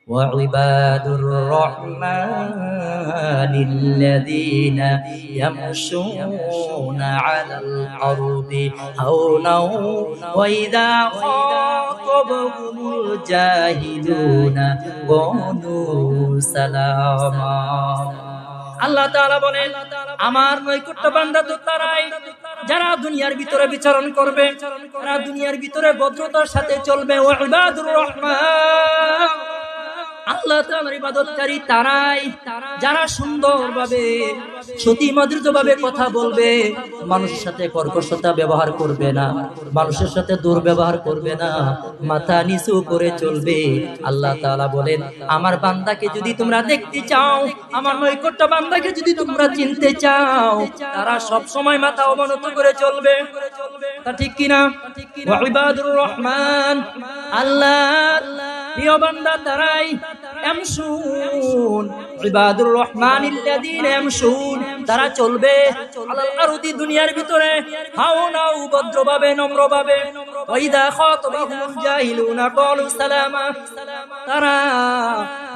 وعباد الرحمن الذين يمشون على الأرض هونا وإذا خاطبهم الجاهلون قالوا سلاما আল্লাহ তাআলা বলেন আমার নৈকট্য বান্দা তো তারাই যারা দুনিয়ার ভিতরে বিচরণ করবে, যারা দুনিয়ার ভিতরে ভদ্রতার সাথে চলবে। ওয়া ইবাদুর রহমান, আল্লাহ তাআলার ইবাদতকারী তারাই যারা সুন্দরভাবে সতীমধুরভাবে কথা বলবে, মানুষের সাথে কর্কশতা ব্যবহার করবে না, মানুষের সাথে দুর্ব্যবহার করবে না, মাথা নিচু করে চলবে। আল্লাহ তাআলা বলেন আমার বান্দাকে যদি তোমরা দেখতে চাও, আমার নৈকট্য বান্দাকে যদি তোমরা চিনতে চাও, তারা সব সময় মাথা অবনত করে চলবে। তা ঠিক কিনা? ওয়া ইবাদুর রহমান, আল্লাহ প্রিয় বান্দা তারাই ইয়ামশুন, ইবাদুর রহমানিল্লাযীনা ইয়ামশুন, তারা চলবে আলাল আরদি দুনিয়ার ভিতরে হাওনা ভদ্রভাবে নম্রভাবে। ওয়া ইযা খাতাবাহুমুল জাহিলুনা ক্বালু সালামা, তারা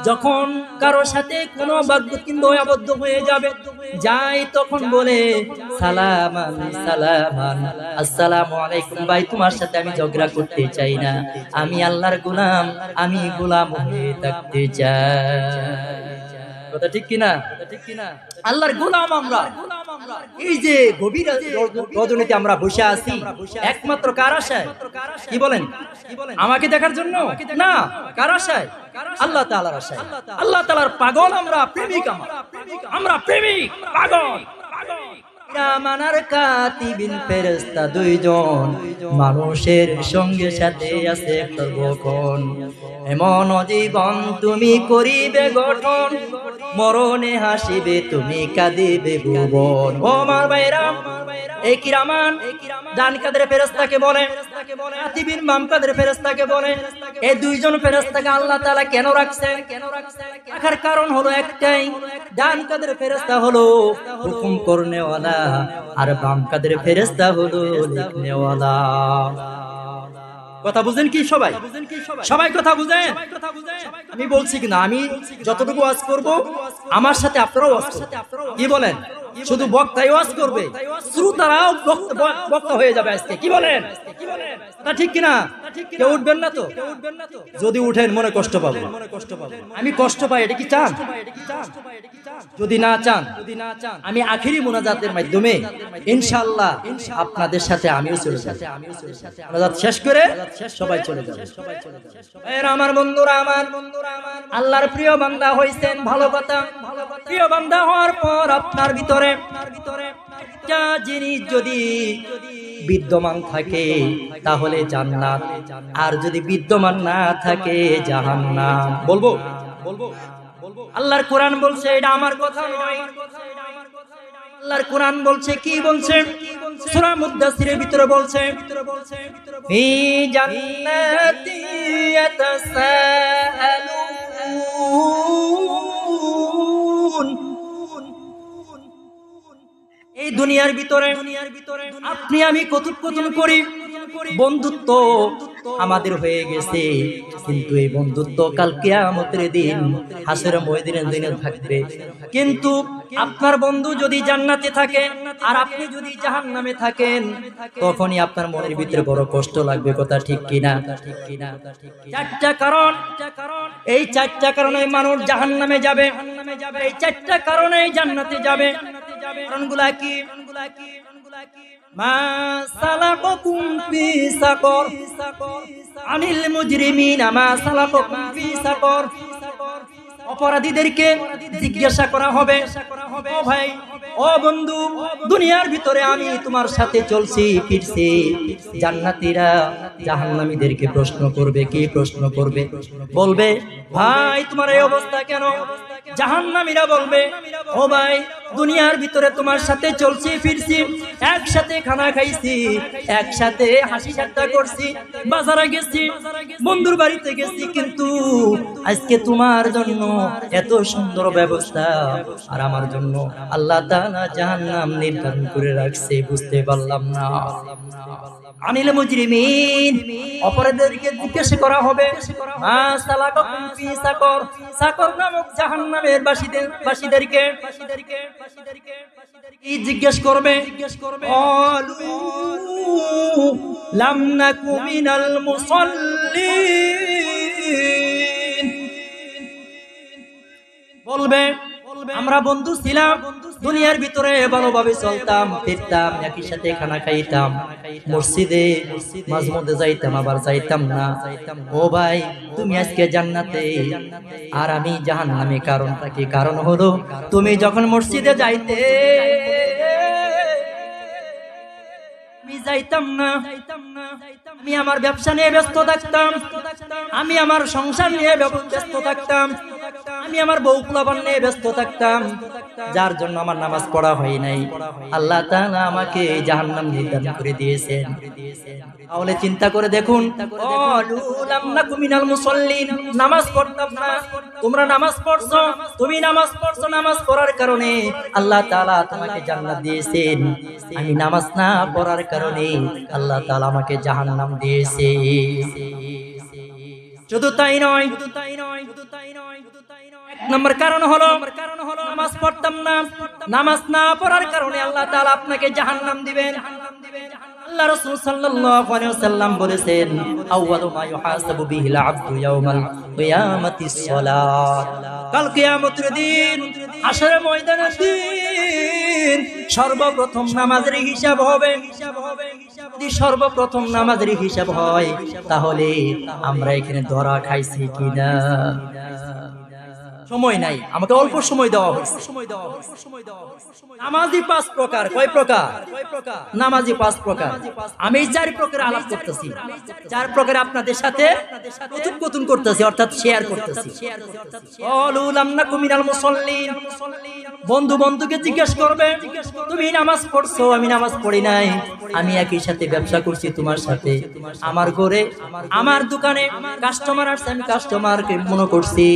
যখন কারো সাথে কোনো বাগবিতণ্ডায় আবদ্ধ হয়ে যাবে যায় তখন বলে সালামান সালামান, আসসালামু আলাইকুম ভাই, তোমার সাথে আমি ঝগড়া করতে চাই না, আমি আল্লাহর গোলাম, আমি গোলাম হয়ে থাকতে চাই। কথা ঠিক কিনা? আল্লাহর গোলাম আমরা। এই যে গভীর রজনীতে আমরা বসে আছি একমাত্র কার আশায়? কি বলেন? আমাকে দেখার জন্য না, কার আশায়? আল্লাহ তাআলার আশায়। আল্লাহ তাআলার পাগল আমরা, প্রেমিক আমরা প্রেমিক পাগল। কিরামান কাতিবিন ফেরেশতা দুইজন মানুষের সঙ্গে সাথে আছে সর্বক্ষণ। এমন জীবন তুমি করিবে গঠন, মরণে হাসিবে তুমি কাঁদিবে ভুবন। ও আমার ভাইরা, এই কিরামান ডান কাদের ফেরেশতাকে বলে, কাতিবিন বাম কাদের ফেরেশতাকে বলে। এই দুইজন ফেরেশতাকে আল্লাহ তাআলা কেন রাখছেন? রাখার কারণ হলো একটাই, ডান কাদের ফেরেশতা হলো হুকুম করনেওয়ালা, আর বাম কাদের ফেরেশতা হলো লিখনেওয়ালা। কথা বুঝেন কি সবাই? সবাই কথা বুঝেন? আমি বলছি কিনা, আমি যতটুকু ওয়াজ করব আমার সাথে আপনারাও ওয়াজ করবেন। কি বলেন? শুধু বক্তাই ওয়াজ করবে, শ্রোতারাও বক্তা হয়ে যাবে আজকে। কি বলেন? তা ঠিক কিনা? কেউ উঠবেন না তো? যদি উঠেন মনে কষ্ট পাবো। আমি কষ্ট পাই, এটা কি চান? যদি না চান, আমি আখিরি মুনাজাতের মাধ্যমে ইনশাআল্লাহ আপনাদের সাথে আমিও চলে যাব। মুনাজাত শেষ করে সবাই চলে যাবে। আমার বন্ধুরা, আমার আল্লাহর প্রিয় বান্দা হইছেন, ভালো কথা। প্রিয় বান্দা হওয়ার পর আপনার ভিতরে একটা জিনিস যদি বিদ্যমান থাকে তাহলে জান্নাত, আর যদি বিদ্যমান না থাকে জাহান্নাম। বলবো আল্লাহর কোরআন বলছে, এটা আমার কথা নয়। আল্লাহর কোরআন বলছে, কি বলছে? সূরা মুদ্দাসসিরের ভিতরে বলছে, ফি জান্নাতি ইয়াতাসাআলুন। এই দুনিয়ার ভিতরে আপনি আমি কথোপকথন করি, বন্ধুত্ব আমাদের হয়ে গেছে, কিন্তু এই বন্ধুত্ব কাল কিয়ামতের দিন হাসরের ময়দানের দিনে থাকবে। কিন্তু আপনার বন্ধু যদি জান্নাতে থাকে আর আপনি যদি জাহান্নামে থাকেন, তখনই আপনার মনের ভিতরে বড় কষ্ট লাগবে। কথা ঠিক কিনা? চারটা কারণ, এই চারটা কারণে মানুষ জাহান্নামে যাবে, এই চারটা কারণে জান্নাতে যাবে। কারণগুলা কি? মা সালাকাকুম ফি সাকর, আনিল মুজরিমিনা মা সালাকাকুম ফি সাকর। অপরাধীদেরকে জিজ্ঞাসা করা হবে, ও ভাই, ও বন্ধু, দুনিয়ার ভিতরে আমি তোমার সাথে চলছি ফিরছি। জান্নাতীরা জাহান্নামীদেরকে প্রশ্ন করবে। কি প্রশ্ন করবে? বলবে, ভাই তোমার এই অবস্থা কেন? জাহান্নামীরা বলবে, ও ভাই, দুনিয়ার ভিতরে তোমার সাথে চলছি ফিরছি, একসাথে খানা খাইছি, একসাথে হাসি ঠাট্টা করছি, বাজারে গেছি, বন্ধুর বাড়িতে গেছি, কিন্তু আজকে তোমার জন্য এত সুন্দর ব্যবস্থা আর আমার জন্য আল্লাহ তাআলা জাহান্নাম নির্ধারণ করে রাখছে, বুঝতে পারলাম না। আনিল মুজরিমিন, অপরাধীদেরকে জিজ্ঞাসা করা হবে মা সালাকাকুম ফি সাকর, সাকর নামক জাহান্নামের বাসীদেরকে কি জিজ্ঞেস করবে? ক্বালু লাম নাকু মিনাল মুসাল্লিন, বলবে আমরা বন্ধু ছিলাম, দুনিয়ার ভিতরে ভালোভাবে চলতাম ফিরতাম, একই সাথে খানা খাইতাম, মসজিদে মাঝে মধ্যে যাইতাম আবার যাইতাম না। ও ভাই তুমি আজকে জান্নাতে আর আমি জাহান্নামে, কারণটা কি? কারণ হলো তুমি যখন মসজিদে যাইতে আমি যাইতাম না, আমি আমার ব্যবসা নিয়ে ব্যস্ত থাকতাম, আমি আমার সংসার নিয়ে ব্যস্ত থাকতাম, আমি আমার বউ পোলাপান নিয়ে ব্যস্ত থাকতাম, যার জন্য আমার নামাজ পড়া হয় নাই। আল্লাহ তাআলা আমাকে জাহান্নাম নির্ধারণ করে দিয়েছেন। তাহলে চিন্তা করে দেখুন, নামাজ পড়তাম না, তোমরা নামাজ পড়ছো, তুমি নামাজ পড়ছো, নামাজ পড়ার কারণে আল্লাহ তাআলা তোমাকে জান্নাত দিয়েছেন। আমি নামাজ না পড়ার কারণে আল্লাহ তাআলা আমাকে জাহান্নাম দিয়েছে। শুধু তাই নয়, এক নম্বর কারণ হলো নামাজ পড়তাম না, নামাজ না পড়ার কারণে আল্লাহ তাআলা আপনাকে জাহান্নাম দিবেন। আল্লাহ রাসূল সাল্লাল্লাহু আলাইহি ওয়াসাল্লাম বলেছেন, আউয়ালু মা ইউহাসাবু বিহিল আবদু ইয়াউমাল কিয়ামাতিস সালাত, কাল কিয়ামতের দিন, হাশরের ময়দানের দিন সর্বপ্রথম নামাজের হিসাব হবে। যদি সর্বপ্রথম নামাজের হিসাব হয় তাহলে আমরা এখানে ধরা খাইছি কিনা? সময় নাই, আমাকে অল্প সময় দেওয়া হয়েছে। নামাজি 5 প্রকার। কয় প্রকার? নামাজি 5 প্রকার। আমি 4 প্রকার আলাপ করতেছি, 4 প্রকার আপনাদের সাথে কথোপকথন করতেছি, অর্থাৎ শেয়ার করতেছি। বন্ধু বন্ধুকে জিজ্ঞেস করবে, তুমি নামাজ পড়ছো, আমি নামাজ পড়ি নাই, আমি একই সাথে ব্যবসা করছি তোমার সাথে, আমার ঘরে আমার দোকানে কাস্টমার আসছে, আমি কাস্টমারকে মনে করছি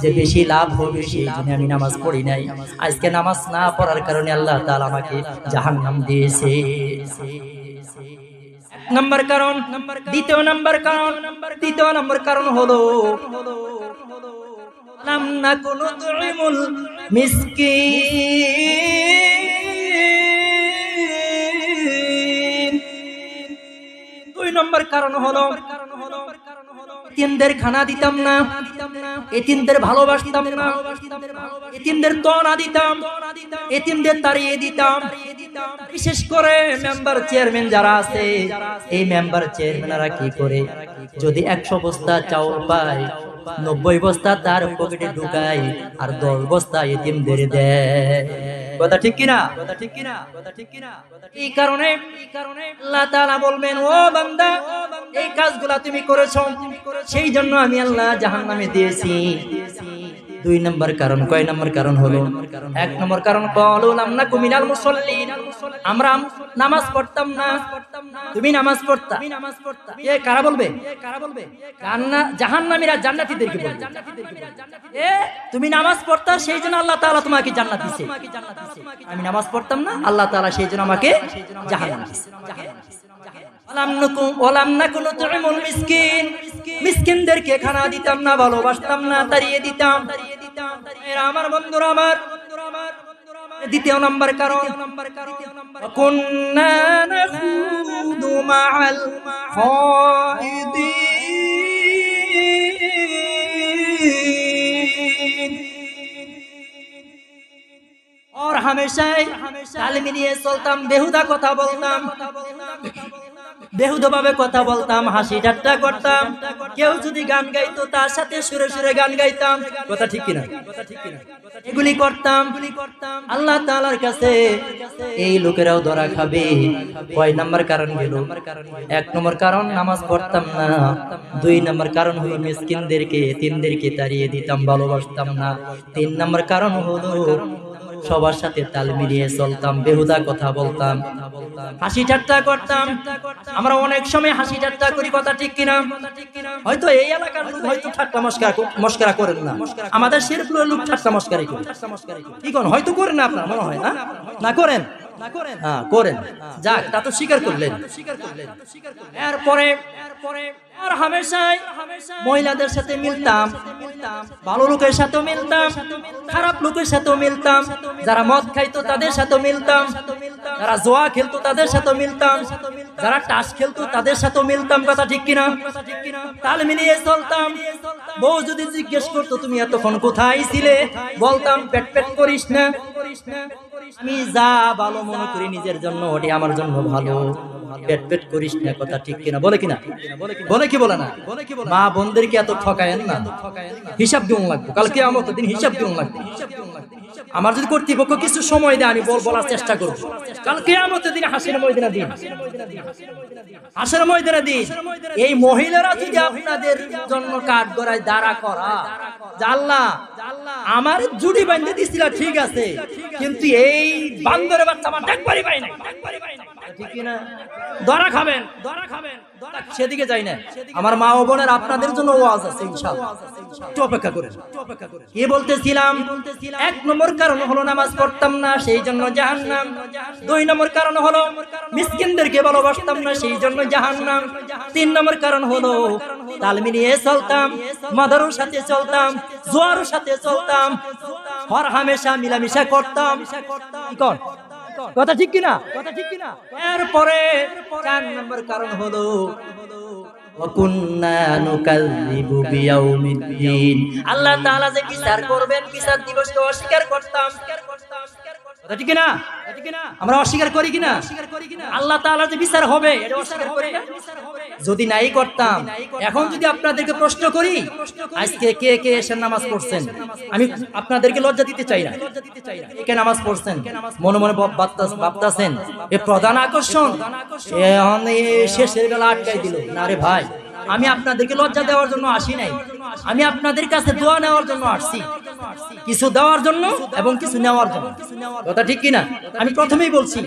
যে বেশি লাভ হবে সেই জন্য আমি নামাজ পড়ি নাই। আজকে নামাজ না পড়ার কারণে আল্লাহ তাআলা আমাকে জাহান্নাম দিয়েছে। নাম্বার কারণ। দ্বিতীয় নাম্বার কারণ হলো লাম নাকুনু তুইমুল মিসকিন। 2 নম্বর কারণ হলো এতিমদের খানা দিতাম না, এতিমদের ভালোবাসতাম না, এতিমদের তোনা দিতাম, এতিমদের তাড়িয়ে দিতাম। বিশেষ করে মেম্বার চেয়ারম্যান যারা আছে, এই মেম্বার চেয়ারম্যানরা কি করে, যদি 100 বস্তা চাউল পায় 90 বস্তা তার পকেটে ঢুকায় আর 10 বস্তা এতিমদের দেয়। কথা ঠিক কিনা? এই কারণে আল্লাহ তাআলা বলবেন, ও বান্দা এই কাজগুলা তুমি করেছো, সেই জন্য আমি আল্লাহ জাহান্নামে দিয়েছি। 2 নম্বর কারণ। কয় নম্বর কারণ হলো? 1 নম্বর কারণ ক্বালু লাম নাকু মিনাল মুসাল্লিন, আমরা নামাজ পড়তাম না, তুমি নামাজ পড়তা। এ কারা বলবে? জাহান্নামীরা জান্নাতীদেরকে বলবে, এ তুমি নামাজ পড়তা সেই জন্য আল্লাহ তাআলা তোমাকে জান্নাত দিয়েছে, আমি নামাজ পড়তাম না, আল্লাহ তাআলা সেই জন্য আমাকে জাহান্নাম দিয়েছে। মিসকিনদেরকে খানা দিতাম না, ভালোবাসতাম না, তাড়িয়ে দিতাম। আমার বন্ধুরা আমার, দ্বিতীয় নম্বর কারণ কুন্না নাখুদু মাআল খাইদিন, और हमेशाই তালিম নিয়ে চলতাম, বেহুদা কথা বলতাম, বেহুদা ভাবে কথা বলতাম, হাসি ঠাট্টা করতাম। কেউ যদি গান গাইতো তার সাথে সুরে সুরে গান গাইতাম। কথা ঠিক কিনা? এগুলি করতাম। আল্লাহ তাআলার কাছে এই লোকেরাও ধরা খাবে। কয় নাম্বার কারণ গেল? 1 নম্বর কারণ নামাজ পড়তাম না, 2 নম্বর কারণ হলো মিসকিনদেরকে এতিমদেরকে তাড়িয়ে দিতাম, ভালোবাসতাম না, 3 নম্বর কারণ হলো সবার সাথে তাল মিলিয়ে চলতাম, বেহুদা কথা বলতাম, হাসি ঠাট্টা করতাম। আমরা অনেক সময় হাসি ঠাট্টা করি, কথা ঠিক কিনা? হয়তো এই এলাকার লোক হয়তো ঠাট্টা মস্করা করেন না, আমাদের শেরপুরের লোক ঠাট্টা মস্করা করে, কি করেন? হয়তো করেন না, আপনার মনে হয় না? না করেন? হ্যাঁ করেন, যাক তা তো স্বীকার করলেন। এরপরে আর হামেশাই মহিলাদের সাথে মিলতাম, ভালো লোকের সাথে মিলতাম, খারাপ লোকের সাথে মিলতাম, যারা মদ খাইতো তাদের সাথে মিলতাম, যারা জোয়া খেলতো তাদের সাথে মিলতাম, যারা টাস খেলতো তাদের সাথে মিলতাম। কথা ঠিক কিনা? তাল মিলিয়ে চলতাম। বউ যদি জিজ্ঞেস করতো তুমি এতক্ষণ কোথায় ছিলে, বলতাম পেট পেট করিস না, আমি যা ভালো মনে করি নিজের জন্য ওটি আমার জন্য ভালো, পেট পেট করিস না। কথা ঠিক কিনা? বলে কিনা? বলে কি বলে না? মা বোনদেরকে এত ঠকায়েন না, হিসাব কেমন লাগবে কালকে আমার দিন, হিসাব কেমন লাগবে। আমার যদি কর্তৃপক্ষ কিছু সময় দেয় আমি বলার চেষ্টা করব, কালকে আমার দিন হাসির ময়দানে দিন, হাসির ময়দানে দিন এই মহিলারা যদি আপনাদের জন্য কাঠ গড়ায় দাঁড়া করা, আল্লাহ আমার জুড়ি বাঁধতে দিছিল ঠিক আছে, কিন্তু এই বান্দরের বাচ্চা আমার দেখবারই পাই নাই, ঠিক না? ধরা খাবেন, সেদিকে যাই না। আমার মা ও বোনের আপনাদের জন্য ওয়াজ আছে ইনশাআল্লাহ, একটু অপেক্ষা করেন। কি বলতেছিলাম? 1 নম্বর কারণ হলো নামাজ পড়তাম না সেই জন্য জাহান্নাম। 2 নম্বর কারণ হলো মিসকিনদেরকে ভালোবাসতাম না সেই জন্য জাহান্নাম। 3 নম্বর কারণ হলো তাল মিলিয়ে চলতাম, মাদারুর সাথে চলতাম, জোয়ারের সাথে চলতাম, হর হামেশা মিলামিশা করতাম। কথা ঠিক কিনা? এরপরে 4 নম্বর কারণ হলো আল্লাহ তাআলা যে বিচার করবেন, বিচার দিবসকে অস্বীকার করতাম। ঠিক কিনা? আমরা অস্বীকার করি কিনা? আল্লাহ তাআলার যে বিচার হবে এটা অস্বীকার করি না? যদি নাই করতাম, এখন যদি আপনাদেরকে প্রশ্ন করি আজকে কে কে এসে নামাজ পড়ছেন, আমি আপনাদেরকে লজ্জা দিতে চাই না, কে নামাজ পড়ছেন মনে মনে ভাবতাছেন এ প্রধান আকর্ষণ, শেষের বেলা আটকাই দিল না। রে ভাই, আমি আপনাদেরকে লজ্জা দেওয়ার জন্য আসি নাই, আমি আপনাদের কাছে দোয়া নেওয়ার জন্য আসছি, কিছু দেওয়ার জন্য এবং কিছু নেওয়ার জন্য। কথা ঠিক কিনা? আমি প্রথমেই বলছি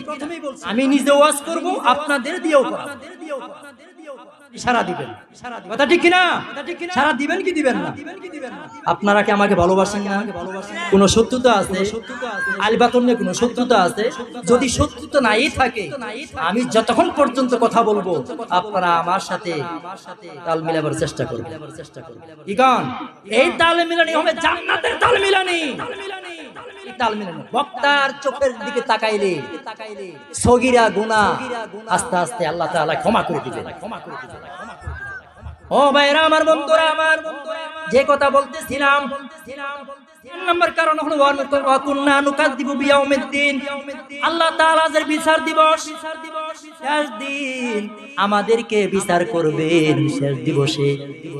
আমি নিজে ওয়াজ করব, আপনাদের দিয়েও করাবো। সারা দিবেন, কথা ঠিক কিনা? সারা দিবেন কি দিবেন না? আপনারা কি আমাকে ভালোবাসেন না? কোন শত্রুতা আছে? আলবাতন নিয়ে কোন শত্রুতা আছে? যদি শত্রুতা নাই থাকে, আমি যতক্ষণ পর্যন্ত কথা বলবো আপনারা আমার সাথে তাল মিলাবার চেষ্টা করবেন। কি গান? এই তাল মিলানি হবে জান্নাতের তাল মিলানি। বক্তার চোখের দিকে তাকাইলে সগীরা গুনাহ আস্তে আস্তে আল্লাহ তাআলা ক্ষমা করে দিবেন। ও ভাইরা আমার, বন্ধুরা আমার, যে কথা বলতেছিলাম, 3 নম্বর কারণ হলো ওয়াকুন্না নুকাযযিবু বিয়াউমিদ্দিন। আল্লাহ তাআলার বিচার দিবস, শেষ দিন আমাদেরকে বিচার করবেন শেষ দিবসে।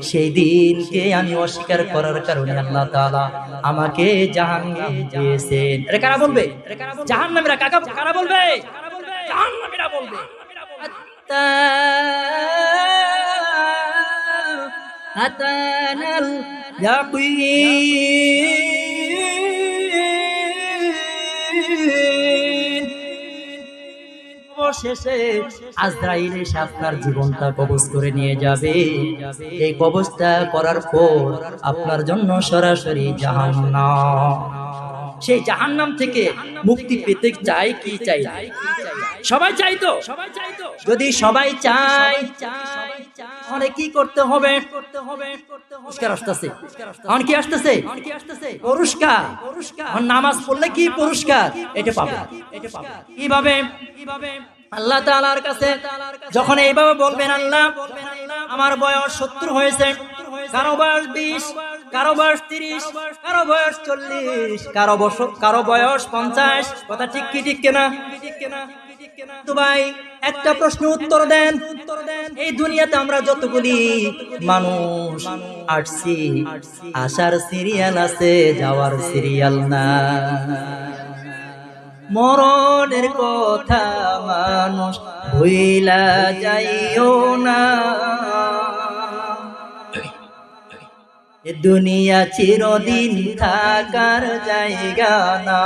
সেই দিনকে আমি অস্বীকার করার কারণে আল্লাহ তাআলা আমাকে জাহান্নাম দিয়েছেন। এটা কারা বলবে? জাহান্নামীরা। কারা বলবে? জাহান্নামীরা বলবে। আতানাল ইয়াকিন। অবশেষে আজরাইল এসে আপনার জীবনটা কবজ করে নিয়ে যাবে। এই কবজটা করার পর আপনার জন্য সরাসরি জাহান্নাম। সেই জাহান্নাম থেকে মুক্তি পেতে চাই কি চাই? সবাই চাই তো? যদি সবাই চাই তাহলে কি করতে হবে? পুরস্কার আসতেছে। কি আসতেছে? পুরস্কার। নামাজ পড়লে কি পুরস্কার? এটা পাবে। কিভাবে? আল্লাহ তাআলার কাছে যখন এইভাবে বলবেন, আল্লাহ আমার বয়স 70 হয়েছে, কারো বয়স 20, কারো বয়স 30, কারো বয়স 40, কারো বয়স 50। কথা ঠিক কি ঠিক কিনা? তো ভাই একটা প্রশ্ন উত্তর দেন। এই দুনিয়াতে আমরা যতগুলি মানুষ আসছি, আসার সিরিয়াল আছে, যাওয়ার সিরিয়াল না। মরণের কথা মানুষ ভুইলা যাইও না। এ দুনিয়া চিরদিন থাকার জায়গা না।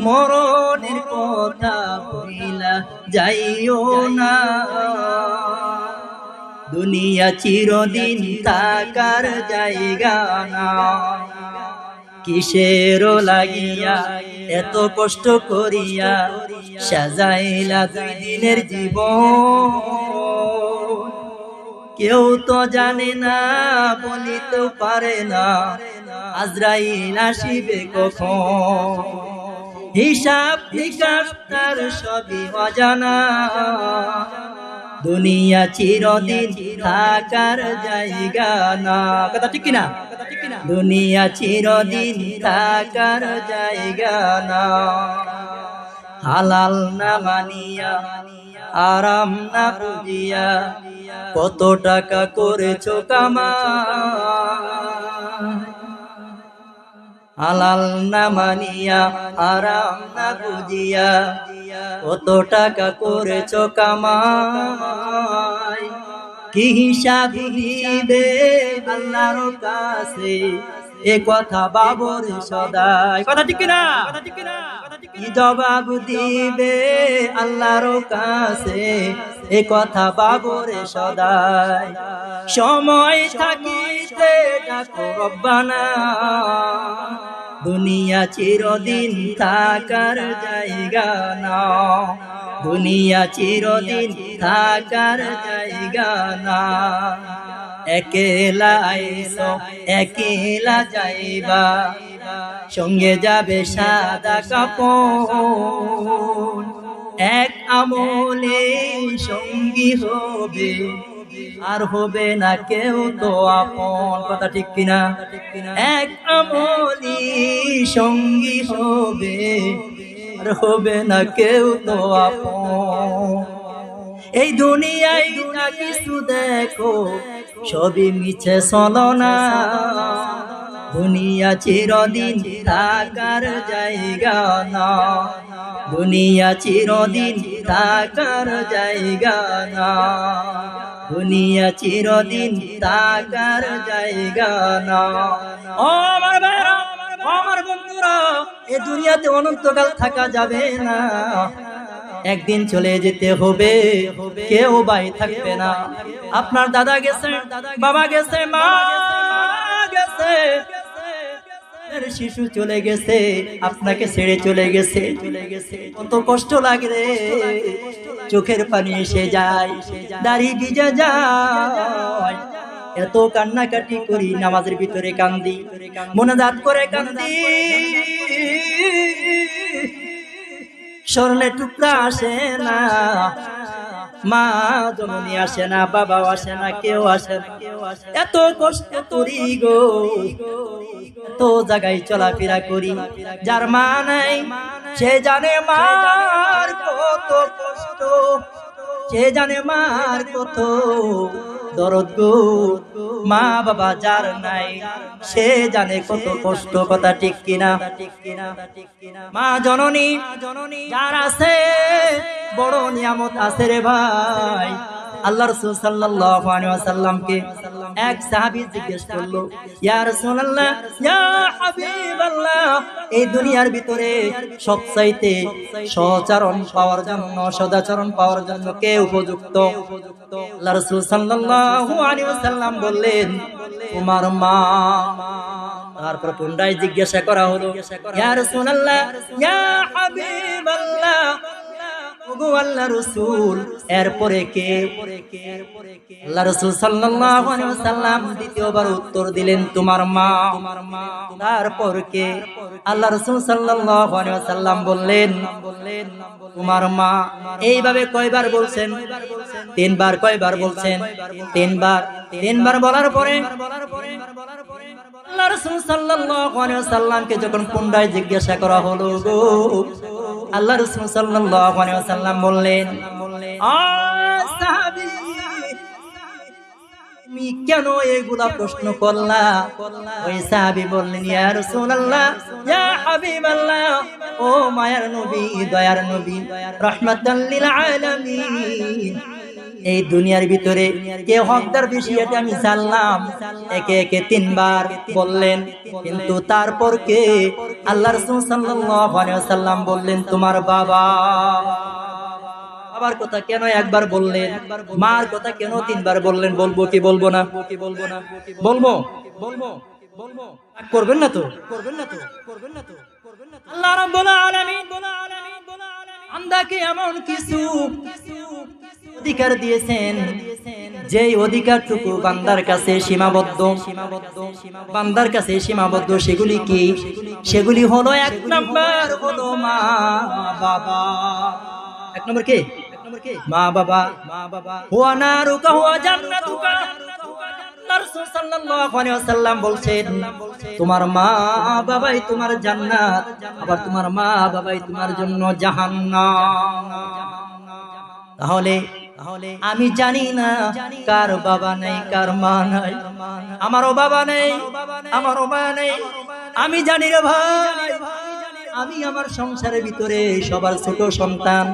মরণের কথা ভুইলা যাইও না। দুনিয়া চিরদিন থাকার জায়গা না। কিসেরও লাগিয়া এত কষ্ট করিয়া সাজাইলা 2 দিনের জীবন। কেউ তো জানে না, বলিতে পারে না আজরাইল আসিবে কখন। হিসাব নিকাশ তার সবই অজানা, দুনিয়া চিরদিন থাকার জায়গা না। কথা ঠিক কিনা? দুনিয়া চিরদিন থাকার জায়গা না। হালাল না মানিয়া আরাম না বুঝিয়া কত টাকা করেছো কামাই। হালাল না মানিয়া আরাম না বুঝিয়া কত টাকা করেছো কামাই। কি হিসাব দিবে আল্লাহর কাছে, এ কথা বাবর সদাই। কথা ঠিক কিনা? কি জবাব দিবে আল্লাহর কাছে, এ কথা বাবর সদাই। সময় থাকিতে ডাকো রব্বানা, দুনিয়া চিরদিন থাকার জায়গা না। দুনিয়া চিরদিন থাকার জায়গা না। একেলা আইছো একেলা যাইবা, সঙ্গে যাবে সাদা কাপড়। এক আমলে সঙ্গী হবে, আর হবে না কেউ তো আপন। কথা ঠিক কিনা? এক আমলি সঙ্গী হবে, আর হবে না কেউ তো আপন। এই দুনিয়ায় যা কিছু দেখো সবই মিছে ছলনা, দুনিয়া চিরদিন থাকার জায়গা না। দুনিয়া চিরদিন থাকার জায়গা না। দুনিয়া চিরদিন থাকার জায়গা না। ও আমার ভাইরা, ও আমার বন্ধুরা, এই দুনিয়াতে অনন্তকাল থাকা যাবে না। একদিন চলে যেতে হবে, কেউ বাই থাকবে না। আপনার দাদা গেছে, বাবা গেছে, মা গেছে, শিশু চলে গেছে, আপনাকে ছেড়ে চলে গেছে। কত কষ্ট লাগে রে, চোখের পানি এসে যায়, দাড়ি ভিজে যায়। এত কান্নাকাটি করি, নামাজের ভিতরে কান্দি, মোনাজাত করে কান্দি, স্মরণে টুকরা আসে না। মা জননী আসে না, বাবাও আসে না, কেউ আসে না। এত কষ্ট করি গো, এত জায়গায় চলাফেরা করি। যার মা নাই সে জানে মার কত কষ্ট, সে জানে মার কত দরদ গো। মা বাবা যার নাই সে জানে কত কষ্ট। কথা ঠিক কিনা? মা জননী যার আছে বড় নিয়ামত আছে রে ভাই। আল্লাহ রাসূল সাল্লাল্লাহু আলাইহি ওয়াসাল্লামকে এক সাহাবী জিজ্ঞেস করলো, ইয়া রাসূলুল্লাহ, ইয়া হাবিবাল্লাহ, এই দুনিয়ার ভিতরে সবচাইতে সদাচরণ পাওয়ার জন্য, সদাচরণ পাওয়ার জন্য কে উপযুক্ত? আল্লাহ রাসূল সাল্লাল্লাহু আলাইহি ওয়াসাল্লাম বললেন, তোমার মা। তারপর পুনরায় জিজ্ঞাসা করা হলো, ইয়া রাসূলুল্লাহ, ইয়া হাবিবাল্লাহ, ওগো আল্লাহর রাসূল, এরপরে কে? আল্লাহ রাসূল সাল্লাল্লাহু আলাইহি ওয়াসাল্লাম দ্বিতীয়বার উত্তর দিলেন, তোমার মা। তারপর কে? আল্লাহ রাসূল সাল্লাল্লাহু আলাইহি ওয়াসাল্লাম বললেন, তোমার মা। এইভাবে কয়বার বলছেন? 3 বার। কয়বার বলছেন? 3 বার। 3 বার বলার পরে আল্লাহ রাসূল সাল্লাল্লাহু আলাইহি ওয়াসাল্লামকে যখন পুনরায় জিজ্ঞাসা করা হলো গো, আল্লাহ রাসূল সাল্লাল্লাহু আলাইহি ওয়াসাল্লাম বললেন, সাহাবী, তুমি কেন এগুলা প্রশ্ন করলা? ওই সাহাবী বললেন, ইয়া রাসূলুল্লাহ, ইয়া হাবিবাল্লাহ, ও মায়ার নবী, দয়ার নবী, রাহমাতাল লিল আলামিন, এই দুনিয়ার ভিতরে কে হকদার বেশি এটা আমি জানলাম। একে একে 3 বার বললেন, কিন্তু তারপর কে? আল্লাহ রাসূল সাল্লাল্লাহু আলাইহি ওয়াসাল্লাম বললেন, তোমার বাবা। বাবার কথা কেন একবার বললেন? মার কথা কেন 3 বার বললেন? বলবো কি বলবো না? বলবো। করবেন না তো? আল্লাহ রাব্বুল আলামিন বান্দাকে এমন কিছু অধিকার দিয়েছেন, যেই অধিকারটুকু বান্দার কাছে সীমাবদ্ধ, বান্দার কাছে সীমাবদ্ধ। সেগুলি কি? সেগুলি হলো, এক নম্বর হলো মা বাবা। এক নম্বর কে? মা বাবা। হুয়া নারুকা হুয়া জান্নাতুকা। রাসূল সাল্লাল্লাহু আলাইহি ওয়াসাল্লাম বলছেন, তোমার মা বাবাই তোমার জান্নাত, আবার তোমার মা বাবাই তোমার জন্য জাহান্নাম। তাহলে আমি জানি না কার বাবা নেই, কার মা নাই। আমারও বাবা নেই, আমারও মা নেই। আমি জানি রে ভাই, আমি আমার সংসারের ভিতরে সবার ছোট সন্তান।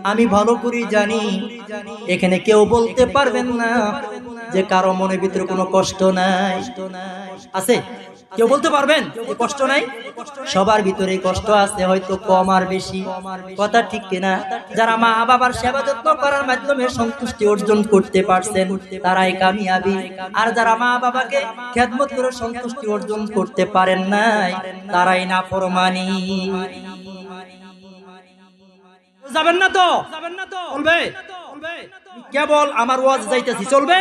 আমি ভালো করে জানি, এখানে কেউ বলতে পারবেন না যে কারো মনের ভিতরে কোনো কষ্ট নাই। আছে? কেউ বলতে পারবেন কষ্ট নাই? সবার ভিতরে কষ্ট আছে, হয়তো কম আর বেশি। কথা ঠিক কিনা? যারা মা বাবার সেবা যত্ন করার মাধ্যমে সন্তুষ্টি অর্জন করতে পারছেন, তারাই কামিয়াবি। আর যারা মা বাবাকে খেদমত করে সন্তুষ্টি অর্জন করতে পারেন নাই, তারাই নাফরমানি। যাবেন না তো? চলবে? কেবল আমার ওয়াজ যাইতেছি, চলবে?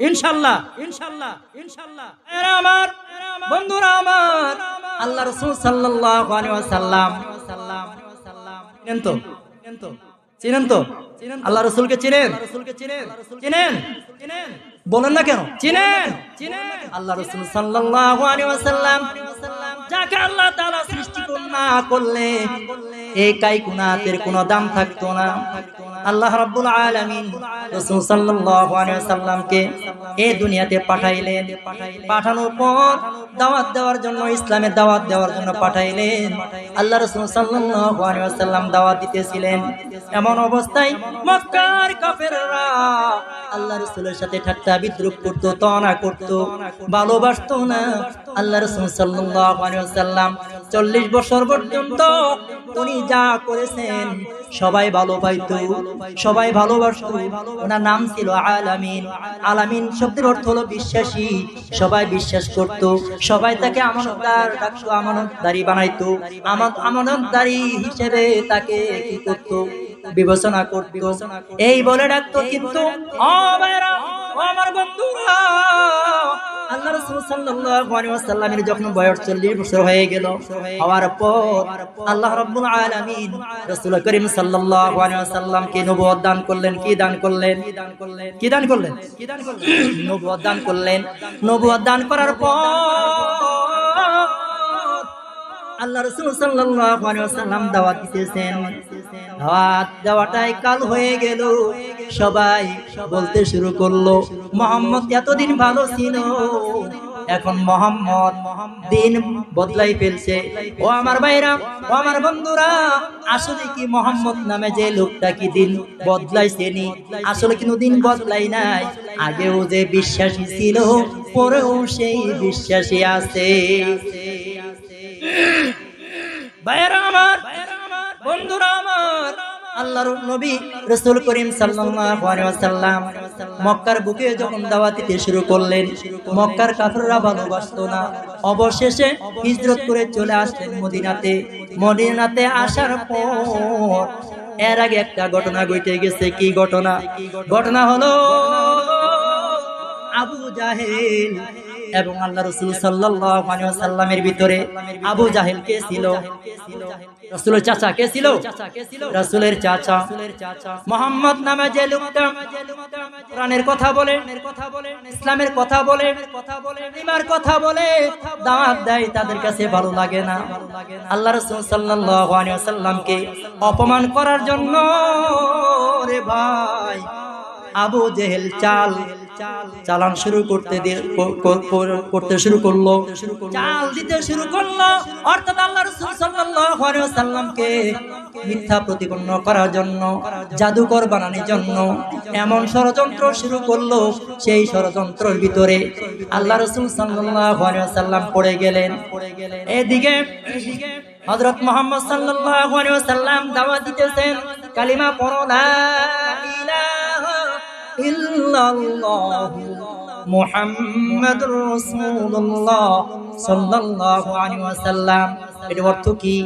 ইনশাআল্লাহ, ইনশাআল্লাহ, ইনশাআল্লাহ। এরা আমার বন্ধুরা, আমার আল্লাহ রাসূল সাল্লাল্লাহু আলাইহি ওয়াসাল্লাম চিনেন তো? চিনেন তো? আল্লাহ রাসূলকে চিনেন? চিনেন? বলেন না কেন? চিনেন? আল্লাহ রাসূল সাল্লাল্লাহু আলাইহি ওয়াসাল্লাম যাকে আল্লাহ তাআলা সৃষ্টি না করলে এই কায়নাতের কোনো দাম থাকতো না। আল্লাহ রাব্বুল আলামিন রাসূল সাল্লাল্লাহু আলাইহি ওয়াসাল্লামকে এই দুনিয়াতে পাঠাইলেন। পাঠানোর পর দাওয়াত দেওয়ার জন্য, ইসলামের দাওয়াত দেওয়ার জন্য পাঠাইলেন। আল্লাহ রাসূল সাল্লাল্লাহু আলাইহি ওয়াসাল্লাম দাওয়াত দিতেছিলেন। এমন অবস্থায় মক্কার কাফেররা আল্লাহ রাসূলের সাথে ঠাট্টা বিদ্রূপ করত, তওনা করত, ভালোবাসতো না। আল্লাহ রাসূল সাল্লাল্লাহু আলাইহি ওয়াসাল্লাম 40 বছর পর্যন্ত উনি যা করেছেন সবাই ভালো পাইতো, সবাই ভালোবাসতো। ওনার নাম ছিল আলামিন। আলামিন শব্দের অর্থ হলো বিশ্বাসী। সবাই বিশ্বাস করত, সবাই তাকে আমানতদার ডাকতো, আমানতদারি বানাইতো। আমানতদারি হিসেবে তাকে কি করত? বিবেচনা করত, এই বলে ডাকতো। কিন্তু ও ভাইরা, ও আমার বন্ধুরা, আল্লাহ রাসূল সাল্লাল্লাহু আলাইহি ওয়াসাল্লামের যখন বয়স 40 বছর হয়ে গেল, হওয়ার পর আল্লাহ রাব্বুল আলামিন রাসূল করিম সাল্লাল্লাহু আলাইহি ওয়াসাল্লামকে নবুয়ত দান করলেন। কি দান করলেন? কি দান করলেন? নবুয়ত দান করলেন। নবুয়ত দান করার পর আল্লাহ রাসূল সাল্লাল্লাহু আলাইহি ওয়াসাল্লাম দাওয়াত দিতেছেন। দাওয়াত দেওয়াটাই কাল হয়ে গেল। সবাই বলতে শুরু করলো, মুহাম্মদ এতদিন ভালো ছিল, এখন মুহাম্মদ দিন বদলাই ফেলছে। ও আমার ভাইরা, ও আমার বন্ধুরা, আসলে কি মুহাম্মদ নামে যে লোকটা কি দিন বদলাইছে নি? আসলে কিন্তু দিন বদলাই নাই। আগেও যে বিশ্বাসী ছিল, পরেও সেই বিশ্বাসী আছে। ভাইরা আমার, বন্ধুরা আমার, আল্লাহর নবী রাসূল করিম সাল্লাল্লাহু আলাইহি ওয়াসাল্লাম মক্কার বুকে যখন দাওয়াত দিতে শুরু করলেন, মক্কার কাফেররা ভালোবাসতো না। অবশেষে হিজরত করে চলে আসলেন মদিনাতে। মদিনাতে আসার পর এর আগে একটা ঘটনা ঘটে গেছে। কি ঘটনা? ঘটনা হলো আবু জাহেল এবং আল্লাহ রাসূল সাল্লাল্লাহু আলাইহি ওয়াসাল্লামের ভিতরে আবু জাহেল কে ছিল? রাসূলের চাচা কে ছিল? রাসূলের চাচা মুহাম্মদ নামে যে লোকটা কোরআনের কথা বলে, ইসলামের কথা বলে, ইমানের কথা বলে, দাওয়াত দেয়, তাদের কাছে ভালো লাগে না। আল্লাহ রাসূল সাল্লাল্লাহু আলাইহি ওয়াসাল্লামকে অপমান করার জন্য রে ভাই আবু জেহেল চালান শুরু করতে শুরু করলো, চাল দিতে শুরু করলো। অর্থাৎ আল্লাহ রাসূল সাল্লাল্লাহু আলাইহি ওয়াসাল্লামকে মিথ্যা প্রতিপন্ন করার জন্য, জাদুকর বানানোর জন্য এমন ষড়যন্ত্র শুরু করলো। সেই ষড়যন্ত্রের ভিতরে আল্লাহ রাসূল সাল্লাল্লাহু আলাইহি ওয়াসাল্লাম পড়ে গেলেন। এদিকে হযরত মুহাম্মদ সাল্লাল্লাহু আলাইহি ওয়াসাল্লাম দাওয়াত দিতেছেন, কালিমা পড়ো, লা ইলাহা ইল্লাল্লাহু মুহাম্মাদুর রাসূলুল্লাহ সাল্লাল্লাহু আলাইহি ওয়াসাল্লাম। এর অর্থ কি?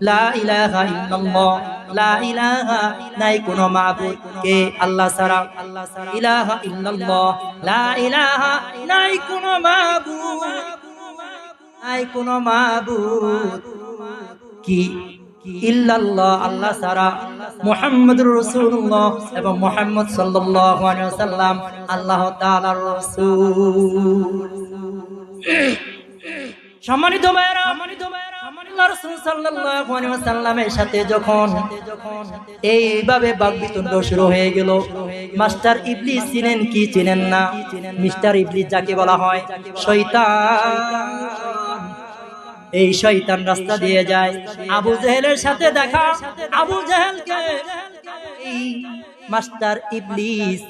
লা ইলাহা ইল্লাল্লাহ, লা ইলাহা, নাই কোনো মাবুদ কে আল্লাহ ছাড়া, ইলাহা ইল্লাল্লাহ, লা ইলাহা, নাই কোনো মাবুদ, নাই কোনো মাবুদ কি ইল্লাল্লাহ, আল্লাহ ছাড়া, মুহাম্মাদুর রাসূলুল্লাহ এবং মুহাম্মদ সাল্লাল্লাহু আলাইহি ওয়াসাল্লাম আল্লাহ তাআলার রাসূল। সম্মানিত ভাইরা, আল্লাহ রাসূল সাল্লাল্লাহু আলাইহি ওয়াসাল্লামের সাথে যখন এইভাবে বাকবিতণ্ড শুরু হয়ে গেল, মাস্টার ইবলিস চিনেন কি চিনেন না? মিস্টার ইবলিস যাকে বলা হয় শয়তান, এই শয়তান রাস্তা দিয়ে যায়। আবু জেহেলের সাথে দেখা, আবু জেহেলকে এই মাস্টার ইবলিস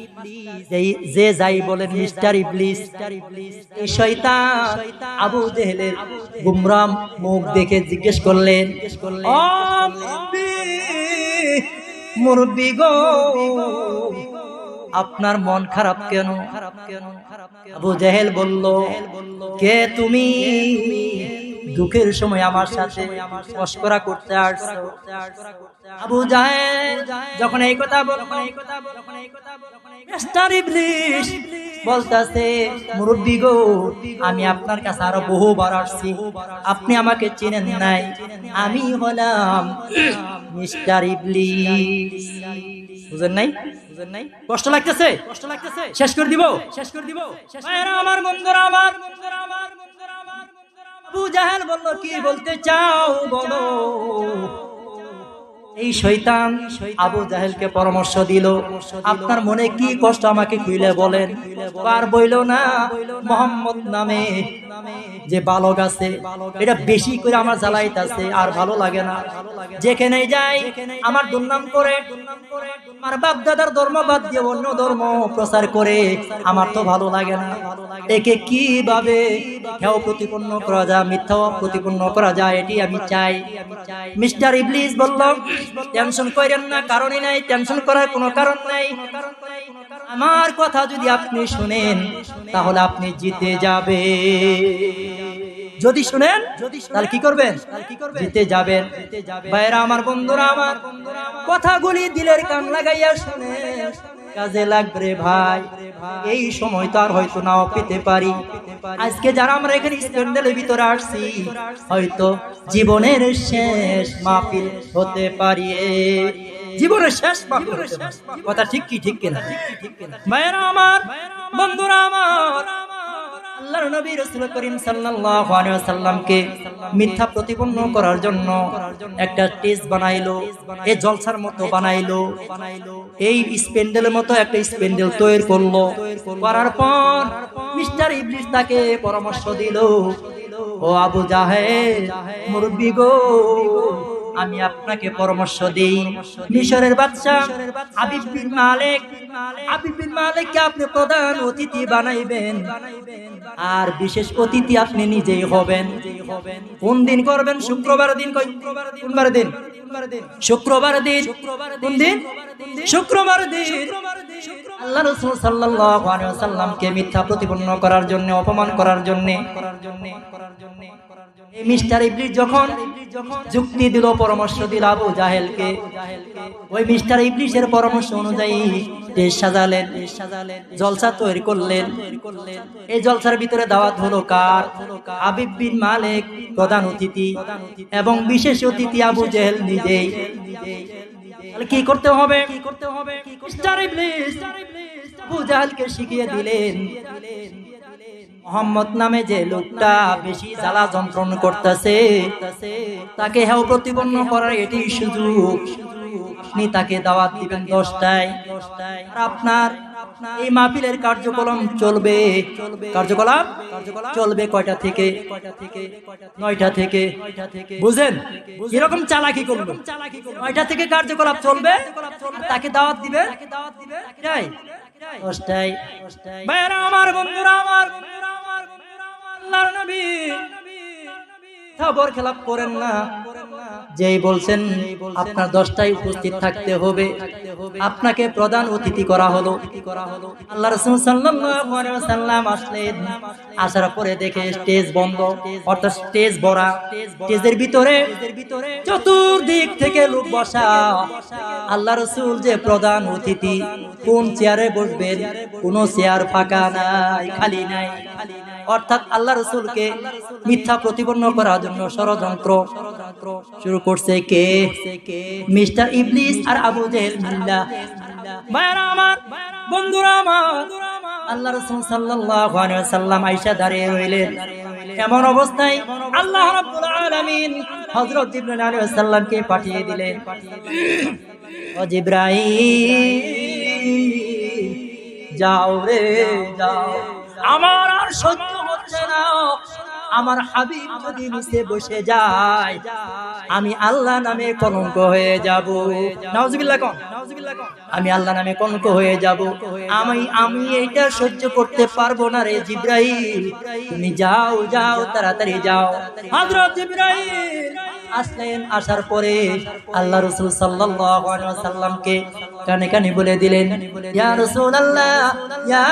যে যাই বলেন মিস্টার ইবলিস, এই শয়তান আবু জেহেলের গুমরাম মুখ দেখে জিজ্ঞেস করলেন, ও মুরব্বি গো, আপনার মন খারাপ কেন? আবু জেহেল বলল, কে তুমি? দুঃখের সময় আমার সাথে মশকরা করতে আসছো? আবু জাহেল যখন এই কথা বলল, মিস্টার ইবলিস বলতাছে, মুরব্বি গো, আমি আপনার কাছে আরো বহুবার আসছি, আপনি আমাকে চেনেন নাই, আমি হলাম মিস্টার ইবলিস। বুঝেন নাই? কষ্ট লাগতেছে? শেষ করে দিব, আমার বন্ধুরা, আমার আবু জাহেল বলল, কি বলতে চাও বলো। এই শয়তান আবু জাহেলকে পরামর্শ দিল, আপনার মনে কি কষ্ট আমাকে খুলে বলেন। আর বইল না, মোহাম্মদ নামে যে বালক আছে এটা বেশি করে আমার জ্বালাইতাছে, আর ভালো লাগে না। যেখানে যাই আমার দুর্নাম করে, আমার বাপ দাদার ধর্ম বাদ দিয়ে অন্য ধর্ম প্রচার করে, আমার তো ভালো লাগে না। একে কিভাবে হেয় প্রতিপন্ন করা যায়, মিথ্যা প্রতিপন্ন করা যায়, এটি আমি চাই। মিস্টার ইবলিস বলল, টেনশন করেন না, কারণই নাই, টেনশন করার কোনো কারণ নাই। আমার কথা যদি আপনি শুনেন তাহলে আপনি জিতে যাবে। যদি শুনেন তাহলে কি করবেন? জিতে যাবেন। ভাইরা আমার, বন্ধুরা আমার, কথাগুলি দিলের কান লাগাইয়া শুনেন, কাজে লাগবে ভাই। এই সময় তো আর হয়তো নাও পেতে পারি। আজকে যারা আমরা এখানে স্ক্যান্ডালের ভিতরে আসছি, হয়তো জীবনের শেষ মাহফিল হতে পারি, জীবনের শেষ মাহফিল। কথা ঠিক কি ঠিক কিনা? ভাইরা আমার, বন্ধুরা আমার, আল্লাহর নবী রাসূল করিম সাল্লাল্লাহু আলাইহি ওয়াসাল্লামকে মিথ্যা প্রতিপন্ন করার জন্য একটা স্টেজ বানাইলো, এই জলসার মতো বানাইলো, এই স্প্যান্ডেলের মতো একটা স্প্যান্ডেল তৈরি করলো। করার পর মিস্টার ইবলিস তাকে পরামর্শ দিল, ও আবু জাহেল, মুরব্বি গো, আমি আপনাকে পরামর্শ দেই, মিশরের বাদশা হাবিব বিন মালিককে আপনি প্রধান অতিথি বানাইবেন, আর বিশেষ অতিথি আপনি নিজেই হবেন। কোন দিন করবেন? শুক্রবার দিন। কোনবার দিন? শুক্রবার দিন। কোন দিন? শুক্রবার দিন। আল্লাহ রাসূল সাল্লাল্লাহু আলাইহি ওয়াসাল্লামকে মিথ্যা প্রতিপন্ন করার জন্য, অপমান করার জন্য মিস্টার ইবলিস যখন যুক্তি দিল, পরামর্শ দিল আবু জাহেলকে, ওই মিস্টার ইবলিসের পরামর্শ অনুযায়ী দেশ সাজালেন, জলসা তৈরি করলেন। এই জলসার ভিতরে দাওয়াত হলো কার? হাবিব বিন মালিক প্রধান অতিথি, এবং বিশেষ অতিথি আবু জাহেল নিজেই। তাহলে কি করতে হবে? মিস্টার ইবলিস আবু জাহেলকে শিখিয়ে দিলেন, মোহাম্মদ নামে যে লোকটা বেশি জ্বালা যন্ত্রণা করতেছে, তাকে হেয় প্রতিপন্ন করার এটি সুযোগ। আপনি তাকে দাওয়াত দিবেন 10টায়, আর আপনার এই মাহফিলের কার্যক্রম চলবে। কার্যকলাপ চলবে কয়টা থেকে? 9টা থেকে। বুঝেন এরকম চালাকি করবেন? 9টা থেকে কার্যকলাপ চলবে, তাকে দাওয়াত দিবে 10টায়। ভাইরা আমার, বন্ধুরা আমার, আল্লাহর নবী খবর খেলাপ করেন না। যেই বলছেন আপনার 10টায় উপস্থিত থাকতে হবে, আপনাকে প্রধান অতিথি করা হলো। আল্লাহ রাসূল সাল্লাল্লাহু আলাইহি ওয়াসাল্লাম আসলেন। আসার পরে দেখে স্টেজ বন্ধ, অর্থাৎ স্টেজ ভরা। স্টেজের ভিতরে চতুর্দিক থেকে লোক বসা। আল্লাহ রাসূল যে প্রধান অতিথি, কোন চেয়ারে বসবেন? কোন চেয়ার ফাঁকা নাই, খালি নাই। অর্থাৎ আল্লাহ রাসূলকে মিথ্যা প্রতিপন্ন করার জন্য ষড়যন্ত্র শুরু করছে কে? মিস্টার ইবলিস আর আবু জেহেল মিল্লা। ভাইরা আমার, বন্ধুরা আমার, আল্লাহ রাসূল সাল্লাল্লাহু আলাইহি ওয়াসাল্লাম আয়েশা দাঁড়িয়ে রইলেন। এমন অবস্থায় আল্লাহ রাব্বুল আলামিন হযরত জিবরাইল আলাইহিস সালামকে পাঠিয়ে দিলেন। ও জিবরাইল, যাও রে যাও, আমার আর সহ্য হচ্ছে না। আমার হাবিব যদি নিচে বসে যায়, আমি আল্লাহ নামে কলঙ্ক হয়ে যাব। নাউজুবিল্লাহ কোন, আমি আল্লাহ নামে কলঙ্ক হয়ে যাব। আমি এটা সহ্য করতে পারবো না রে জিবরাইল, তুমি যাও যাও, তাড়াতাড়ি যাও। হযরত জিবরাইল আসলেন। আসার পরে আল্লাহ রাসূল সাল্লাল্লাহু আলাইহি ওয়াসাল্লামকে কানে কানে বলে দিলেন, ইয়া রাসূলুল্লাহ, ইয়া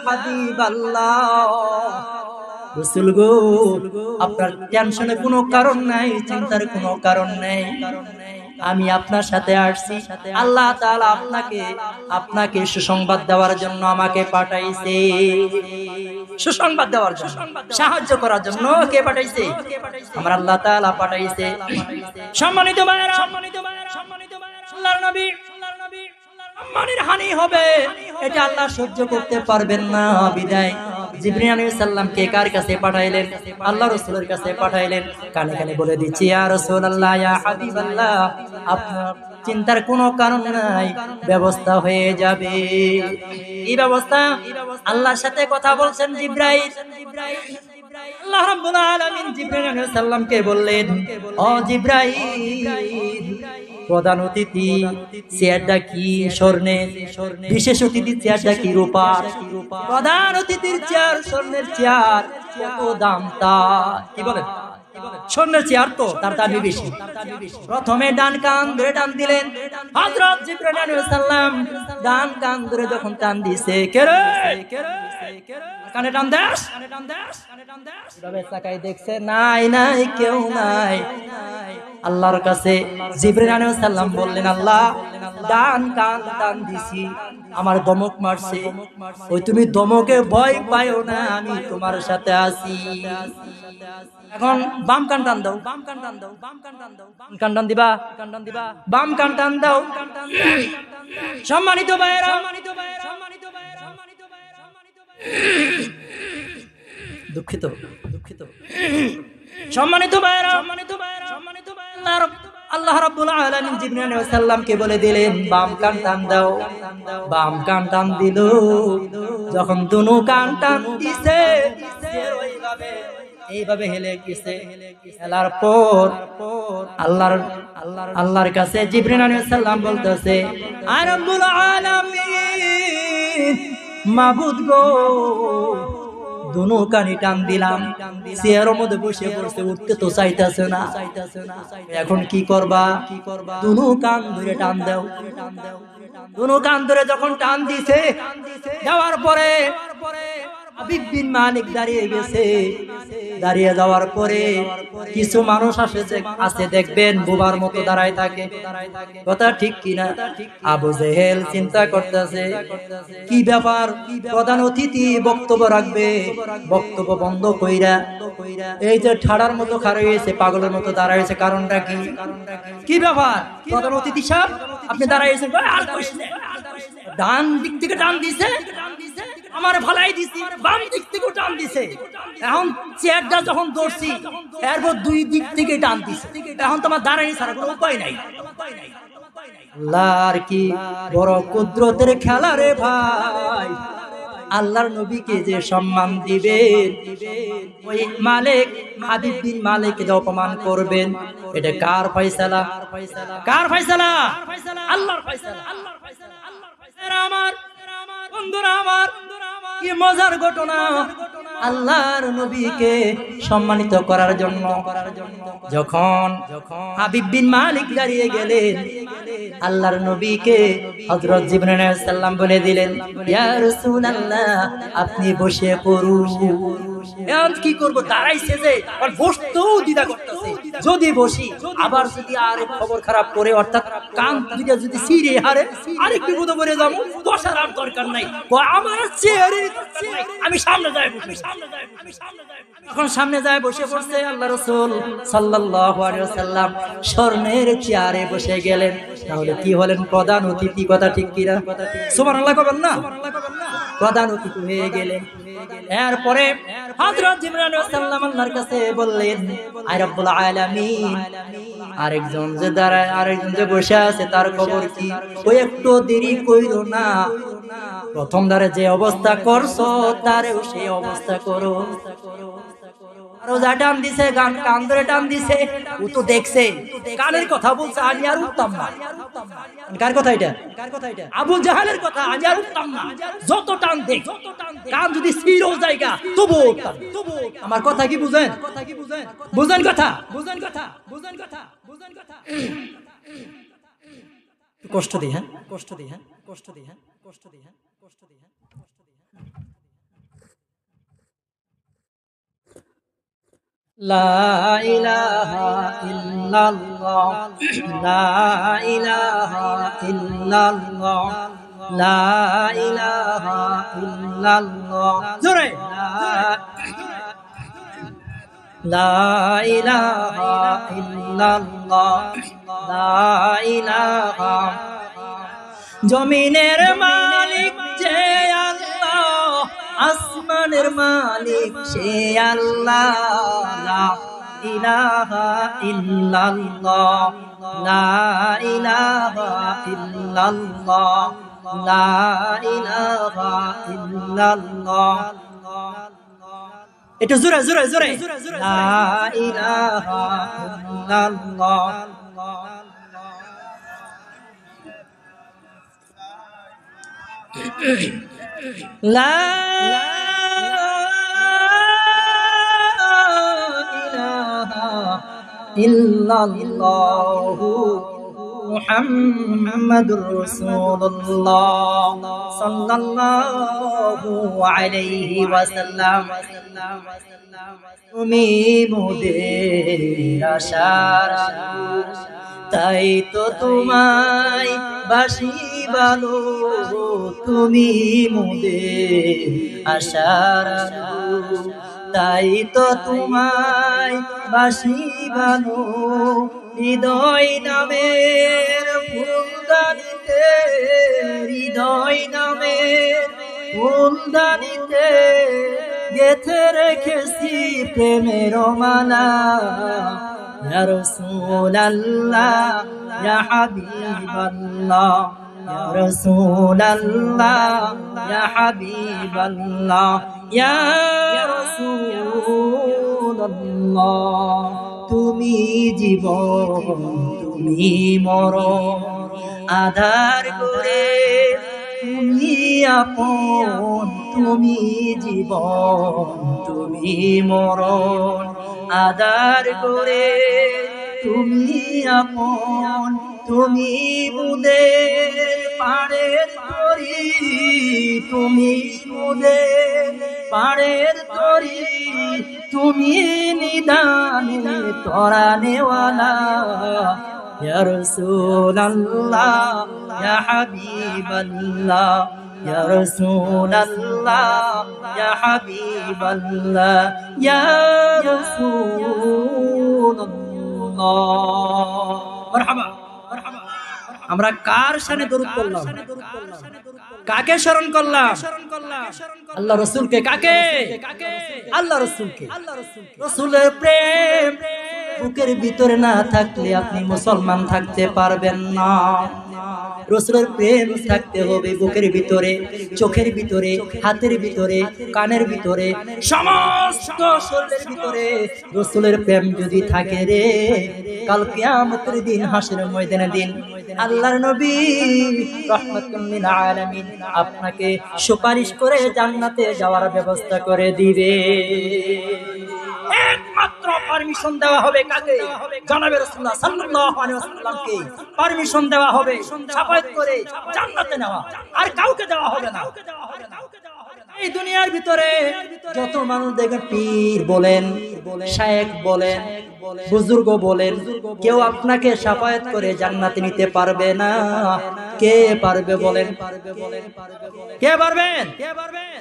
হাবিবাল্লাহ, রাসূল গো, আপনার টেনশনে কোনো কারণ নাই, চিন্তার কোনো কারণ নেই। আমি আপনার সাথে আসছি। আল্লাহ তাআলা আপনাকে সুসংবাদ দেওয়ার জন্য আমাকে পাঠাইছে। সুসংবাদ দেওয়ার জন্য, সাহায্য করার জন্য কে পাঠাইছে? আমার আল্লাহ তাআলা পাঠাইছে। সম্মানিত ভাইরা, আল্লাহর নবী সম্মানের হানি হবে, এটা আল্লাহ সহ্য করতে পারবেন না। বিদায় জিবরিল আলাইহিস সালামকে কার কাছে পাঠাইলেন? আল্লাহ রাসূলের কাছে পাঠাইলেন। কানে কানে বলে দিচ্ছি, ইয়া রাসূলুল্লাহ, ইয়া হাবিবাল্লাহ, আপনার চিন্তার কোনো কারণ নাই, ব্যবস্থা হয়ে যাবে। এই ব্যবস্থা আল্লাহর সাথে কথা বলছেন জিবরাইল। আল্লাহ রাব্বুল আলামিন জিবরাইল আলাইহিস সালামকে বললেন, ও জিবরাইল, প্রধান অতিথি চেয়ারটা কি স্বর্ণের, বিশেষ অতিথির চেয়ারটা কি রূপার? প্রধান অতিথির চেয়ার স্বর্ণের চেয়ার, কত দাম তার? কি বলেন? স্বর্ণের চেয়ার তো তার দাম বেশি। প্রথমে ডান কান ধরে টান দিলেন হযরত জিবরাইল আলাইহিস সালাম। ডান কান ধরে যখন টান দিছে, কে রে কানে টান দেস, এভাবে তাকাই দেখছে, নাই নাই, কেউ নাই। আল্লাহর কাছে জিবরাইল আলাইহিস সালাম বললেন, আল্লাহ, ডান কান টান দিছি, আমার দমক মারছে। ওই তুমি দমকে ভয় পাইও না, আমি তোমার সাথে আছি। এখন বাম কান টান দাও, বাম কান টান দাও, বাম কান টান দাও, বাম কান টান দিবা, বাম কান টান দাও। সম্মানিত ভাইরা, দুঃখিত সম্মানিত ভাইরা, আল্লাহ রাব্বুল আলামিন জিবরাইল আলাইহিস সালামকে বলে দিলেন, বাম কান টান দাও। বাম কান টান দিল। যখন দুনো কান টান দিছে, এইভাবে হেলে গেছে। হেলার পর আল্লাহর কাছে জিবরাইল আলাইহিস সালাম বলতেছে, আয় রাব্বুল আলামিন, মাবুদ গো, দুনো কানি টান দিলাম, চেয়ারের মধ্যে বসে পড়ছে, উঠতে তো চাইতেছে না। এখন কি করবা? দুনো কান ধরে টান দাও। দুনো কান ধরে যখন টান দিছে, দেওয়ার পরে হাবিব বিন মালিক দাঁড়িয়ে গেছে। দাঁড়িয়ে যাওয়ার পরে কিছু মানুষ আছে দেখবেন বোবার মতো দাঁড়ায় থাকে। কথা ঠিক কিনা? আবু জেহেল চিন্তা করতেছে, কি ব্যাপার, প্রধান অতিথি বক্তব্য রাখবে, বক্তব্য বন্ধ কইরা এই যে ঠাড়ার মতো খাড়াইছে, পাগলের মতো দাঁড়াইছে, কারণটা কি? কি ব্যাপার প্রধান অতিথি সাহেব, আপনি দাঁড়াইছেন? আর কইস না, ডান দিক থেকে টান দিছে, আমার ভালাই দিছি, বাম দিক থেকে টান দিছে। এখন চেয়ারটা যখন ধরছি, এরপর দুই দিক থেকে টান দিছে। এখন তোমার দাঁড়ানি ছাড়া কোনো উপায় নাই। আল্লাহর কি বড় কুদরতের খেলা রে ভাই। আল্লাহর নবীকে যে সম্মান দিবেন, ওই মালিক হাবিব বিন মালিককে যে অপমান করবেন, এটা কার ফয়সালা? কার ফয়সালা? আল্লাহর ফয়সালা। আমার বন্ধুরা, আমার কি মজার ঘটনা, আল্লাহর নবীকে সম্মানিত করার জন্য যখন হাবিব বিন মালিক দাঁড়িয়ে গেলেন, আল্লাহর নবীকে হযরত জিবরাইল আলাইহিস সালাম বলে দিলেন, ইয়া রাসূলুল্লাহ আপনি বসে পড়ুন। এখন কি করব, দাঁড়াইছে যে আর বসতেও দ্বিধা করতেছে, যদি বসি আবার যদি আর খবর খারাপ করে, অর্থাৎ কান দুইটা যদি ছিঁড়ে হারে আরেক বিপদে পড়ে যাবো, বসার আর দরকার নাই, আমার চেয়ারের দরকার নাই, আমি সামনে যাই বসি, এখন সামনে যায় বসে পড়ছে। আল্লাহ রাসূল সাল্লাল্লাহু আলাইহি ওয়াসাল্লাম স্বর্ণের চেয়ারে বসে গেলেন। তাহলে কি হলেন? প্রধান অতিথি, কথা ঠিক কিনা? সুবহানাল্লাহ কবেন না? প্রধান অতিথি হয়ে গেলেন। এরপরে হযরত জিবরাইল আলাইহিস সালাম আল্লাহর কাছে বললেন, আয় রব্বুল আলামিন, আরেকজন যে দাঁড়ায়, আরেকজন যে বসে আছে তার খবর কি? ওই একটু দেরি কইরো না, প্রথম ধারে যে অবস্থা করছো তারেও সেই অবস্থা করো। রোজা টান দিছে, কান ধরে টান দিছে, ও তো দেখছে, কানের কথা বলছে, আমি আর উঠতাম না। কার কথা এটা? আবু জাহালের কথা, আমি আর উঠতাম না, যত টান দেখ, কান যদি ছিঁড়ো জায়গা তবু উঠতাম। আমার কথা কি বুঝেন? বুঝেন কথা? কষ্ট দিই, হ্যাঁ কষ্ট দিই, হ্যাঁ কষ্ট দিই, হ্যাঁ কষ্ট দিই, হ্যাঁ কষ্ট দিই, হ্যাঁ কষ্ট দিই, হ্যাঁ। লা ইলাহা ইল্লাল্লাহ, লা ইলাহা ইল্লাল্লাহ, লা ইলাহা ইল্লাল্লাহ, জোরে লা ইলাহা ইল্লাল্লাহ, লা ইলাহা। জমিনের মালিক যে আল্লাহ, আসমানের মালিক সে আল্লাহ, লা ইলাহা ইল্লাল্লাহ, লা ইলাহা ইল্লাল্লাহ, লা ইলাহা ইল্লাল্লাহ। একটু জোরে জোরে জোরে, লা ইলাহা ইল্লাল্লাহ। লা ইলাহা ইল্লাল্লাহু মুহাম্মাদুর রাসূলুল্লাহ সাল্লাল্লাহু আলাইহি ওয়াসাল্লাম। তুমি মোদের আশার আলো, তাই তো তোমায় বাসি ভালো, তুমি মোদের আশার আলো, তাই তো তোমায় বাসি ভালো। হৃদয় নামের ফুলদানিতে, হৃদয় নামের ফুলদানিতে গেথে রেখেছি প্রেমের মালা। ইয়া রাসূলুল্লাহ, ইয়া হাবিবাল্লাহ, ইয়া রাসূলুল্লাহ, ইয়া হাবিবাল্লাহ, ইয়া রাসূলুল্লাহ। তুমি জীবন, তুমি মরণ, আধার করে তুমি আপন, তুমি জীবন, তুমি মরণ, আধার করে তুমি আপন। তুমি মুদের পাড়ের তরি, তুমি মুদের পাড়ের তরি, তুমি নিদানে তরানেওয়ালা। ইয়া রাসূলুল্লাহ, ইয়া হাবিবাল্লাহ, ইয়া রাসূলুল্লাহ, ইয়া হাবিবাল্লাহ, ইয়া রাসূলুল্লাহ। মারহাবা। আমরা কার শানে দরুদ পড়লাম? কাকে স্মরণ করলাম? আল্লাহ রাসূলকে। কাকে? আল্লাহ রাসূলকে। রাসূলের প্রেম বুকের ভিতরে না থাকলে আপনি মুসলমান থাকতে পারবেন না। রাসূলের প্রেম থাকতে হবে বুকের ভিতরে, চোখের ভিতরে, হাতের ভিতরে, কানের ভিতরে, সমস্ত শরীরের ভিতরে রাসূলের প্রেম যদি থাকে রে, কাল কিয়ামতের দিন, হাসরের ময়দানের দিন আল্লাহর নবী রাহমাতুল লিল আলামিন আপনাকে সুপারিশ করে জান্নাতে যাওয়ার ব্যবস্থা করে দিবে। একমাত্র পারমিশন দেওয়া হবে কাকে? জনাবে রাসূলুল্লাহ সাল্লাল্লাহু আলাইহি ওয়াসাল্লামকে পারমিশন দেওয়া হবে শাফায়াত করে জান্নাতে নেওয়া, আর কাউকে দেওয়া হবে না। এই দুনিয়ার ভিতরে যত মানুষ দেখেন, পীর বলেন, শায়েখ বলেন, বুজুর্গ বলেন, কেউ আপনাকে শাফায়াত করে জান্নাতে নিতে পারবে না। কে পারবে বলেন? কে পারবেন?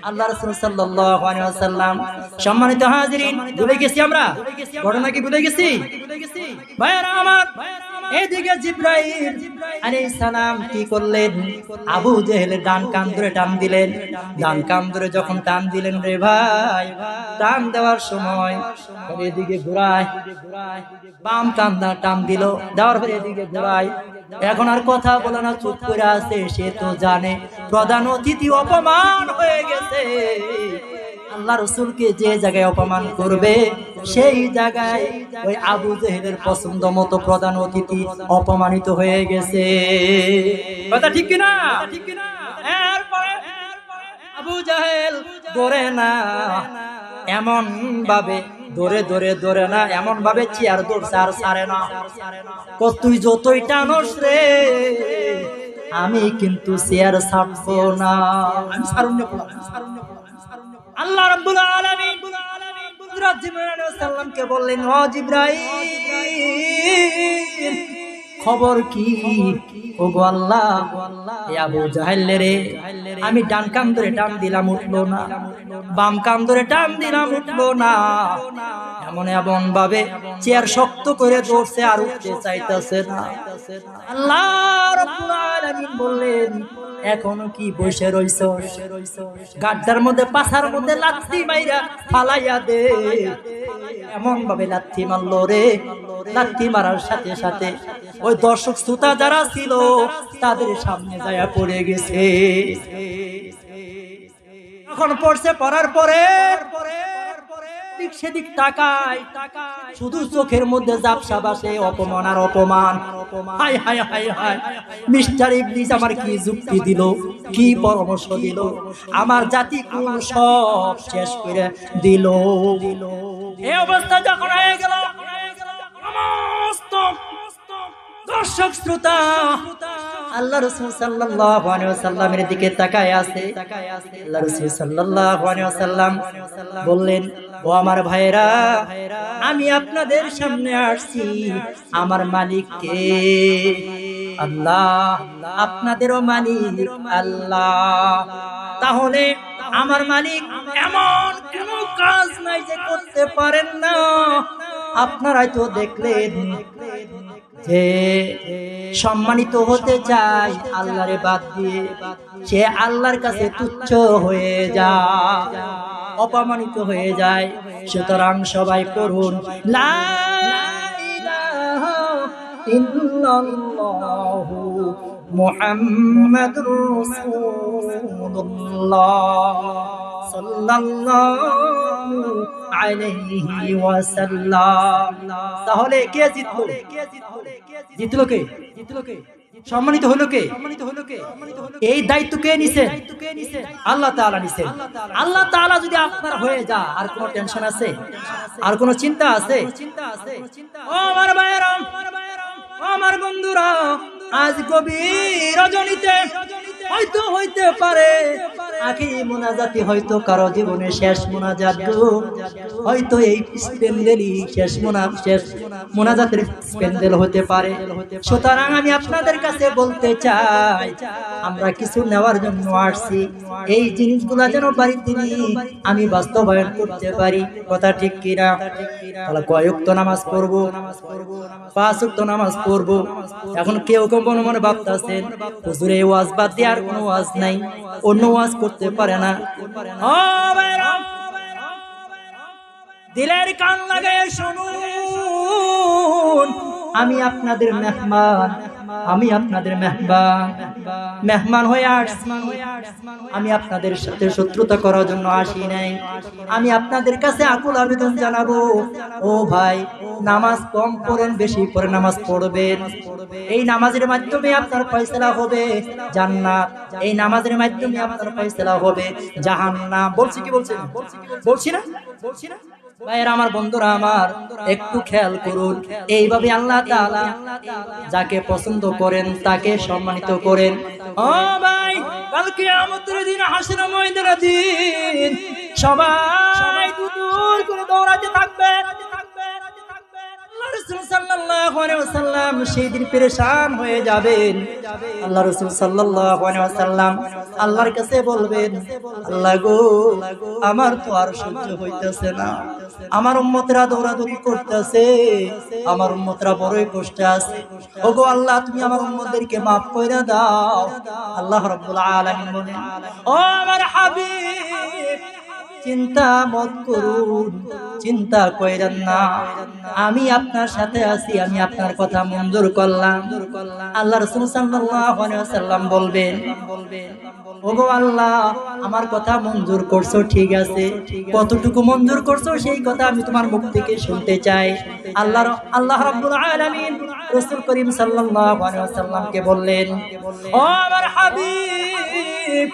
আল্লাহ রাসূল সাল্লাল্লাহু আলাইহি ওয়াসাল্লাম। সম্মানিত হাজিরিন, ভুলে গেছি আমরা ঘটনা কি? ভুলে গেছি ভাইরা আমার। এদিকে জিবরাইল আলাইহিস সালাম কি করলেন? আবু জেহেলের ডান কান ধরে টান দিলেন। ডান কান ধরে যখন টান দিলেন রে ভাই, টান দেওয়ার সময় এদিকে ঘুরায়, বাম কান টান দিল, দেওয়ার পরে এদিকে ঘুরায়। এখন আর কথা বলে না, চুপ করে আছে। সে তো জানে প্রধান অতিথি অপমান হয়ে গেছে। আল্লাহ রাসূলকে যে জায়গায় অপমান করবে, সেই জায়গায় ওই আবু জেহেলের পছন্দ মতো প্রধান অতিথি অপমানিত হয়ে গেছে। কথা ঠিক কিনা? এরপরে আবু জেহেল ধরে না, এমন ভাবে ধরে না, এমন ভাবে চেয়ার ধরছে আর ছাড়ে না। তুই যতই টানস রে, আমি কিন্তু চেয়ার ছাড়বো না। আমি ছাড়ুন না। আল্লাহ রাব্বুল আলামিন হযরত জিবরাইল আলাইহিস সালামকে বললেন, ও জিবরাইল, খবর কি? ওগো আল্লাহ, এই আবু জাহেল রে, আমি ডান কান ধরে টান দিলাম উঠলো না, বাম কান ধরে টান দিলাম উঠলো না, এমন ভাবে চেয়ার শক্ত করে ধরছে আর উঠতে চাইতেছে না। আল্লাহ রাব্বুল আলামিন বললেন, এখনো কি বসে রইছস? গাড্ডার মধ্যে, পাছার মধ্যে লাথি মাইরা ফালাইয়া দে। এমন ভাবে লাথি মারলো রে, লাথি মারার সাথে সাথে ওই দর্শক শ্রোতা যারা ছিল তাদের সামনে যায়া পড়ে গেছে। এখন পড়ছে, পড়ার পরে সেদিক তাকায়, শুধু চোখের মধ্যে ঝাপসা বাসে, অপমান আর অপমান। হায় হায় হায় হায়, মিস্টার ইবলিস আমার কি যুক্তি দিল, কি পরামর্শ দিল, আমার জাতি কোন সব শেষ করে দিল। এই অবস্থা যখন হয়ে গেল, সমস্ত দর্শক শ্রোতা আল্লাহ রাসূল সাল্লাল্লাহু আলাইহি ওয়াসাল্লামের দিকে তাকায় আছে। আল্লাহ রাসূল সাল্লাল্লাহু আলাইহি ওয়াসাল্লাম বললেন, ও আমার ভাইরা, আমি আপনাদের সামনে আসছি, আমার মালিক কে? আল্লাহ। আপনাদেরও মালিক আল্লাহ। তাহলে আমার মালিক এমন কোন কাজ নাই যে করতে পারেন না। আপনারাই তো দেখলেন যে সম্মানিত হতে চায় আল্লাহরে বাদ দিয়ে, সে আল্লাহর কাছে তুচ্ছ হয়ে যায়, অপমানিত হয়ে যায়। সুতরাং সবাই পড়ুন, লা ইলাহা ইল্লাল্লাহু মুহাম্মাদুর রাসূলুল্লাহ সাল্লাল্লাহু আলাইহি ওয়াসাল্লাম। তাহলে কে জিতলো? জিতলো কে? সম্মানিত হলো কে? এই দায়িত্ব কে নিছেন? আল্লাহ তাআলা নিছেন। আল্লাহ তাআলা যদি আপনার হয়ে যায়, আর কোনো টেনশন আছে? আর কোনো চিন্তা আছে? ও আমার ভাইরা, ও আমার বন্ধুরা, আজ গভীর রজনীতে হয়তো হইতে পারে আখিরি মুনাজাতি, হয়তো কারো জীবনে শেষ মুনাজাত, হয়তো এই স্পেন্দেলই শেষ মুনাজাতের স্পেন্দেল হতে পারে। সুতরাং আমি আপনাদের কাছে বলতে চাই, আমরা কিছু নেওয়ার জন্য আসছি, এই জিনিসগুলা যেন বাড়িতে নিয়ে আমি বাস্তবায়ন করতে পারি। কথা ঠিক কিনা? তাহলে কয় ওয়াক্ত নামাজ পড়বো? 5 ওয়াক্ত নামাজ পড়বো। এখন কেউ কেউ মনে মনে ভাবতেছেন, হুজুর এই ওয়াজ বাদ দিয়ে আর কোনো ওয়াজ নাই, অন্য ওয়াজ করতে পারে না। ও ভাইরা, দিলের কান লাগায় শুনুন, আমি আপনাদের মেহমান, আমি আপনাদের মেহমান হয়ে আসছি। আমি আপনাদের সাথে শত্রুতা করার জন্য আসি নাই। আমি আপনাদের কাছে আকুল আবেদন জানাবো, ও ভাই, নামাজ কম পড়েন, বেশি করে নামাজ পড়বেন। এই নামাজের মাধ্যমে আপনার ফয়সালা হবে জান্নাত, এই নামাজের মাধ্যমে আপনার ফয়সালা হবে জাহান্নাম। বলছি কি বলছি না? বলছি না? ভাইয়েরা আমার, বন্ধুরা আমার, একটু খেয়াল করুন। এইভাবে আল্লাহ তাআলা যাকে পছন্দ করেন তাকে সম্মানিত করেন। ও ভাই, কাল কিয়ামতের দিন, হাসরের ময়দানের দিন সবাই দূর করে দৌড়াতে থাকবে। আল্লাহ রাসূল সাল্লাল্লাহু আলাইহি ওয়াসাল্লাম সেই দিন পেরেশান হয়ে যাবেন। আল্লাহ রাসূল সাল্লাল্লাহু আলাইহি ওয়াসাল্লাম আল্লাহর কাছে বলবেন, আল্লাহ গো, আমার তো আর সহ্য হইতেছে না, আমার উম্মতরা দৌড়াদৌড়ি করতেছে, আমার উম্মতরা বড়ই কষ্টে আছে। ওগো আল্লাহ, তুমি আমার উম্মতদেরকে মাফ কইরা দাও। আল্লাহ রাব্বুল আলামিন বলেন, ও আমার হাবিব, চিন্তা মত করুন, চিন্তা কইরেন না, আমি আপনার সাথে আছি, আমি আপনার কথা মঞ্জুর করলাম। আল্লাহ রাসূল সাল্লাল্লাহু আলাইহি ওয়াসাল্লাম বলবেন, ওগো আল্লাহ, আমার কথা মঞ্জুর করছো, ঠিক আছে, কতটুকু মঞ্জুর করছো সেই কথা আমি তোমার মুখ থেকে শুনতে চাই। আল্লাহ রাব্বুল আলামিন রাসূল করিম সাল্লাল্লাহু আলাইহি ওয়াসাল্লামকে বললেন, ও আমার হাবিব,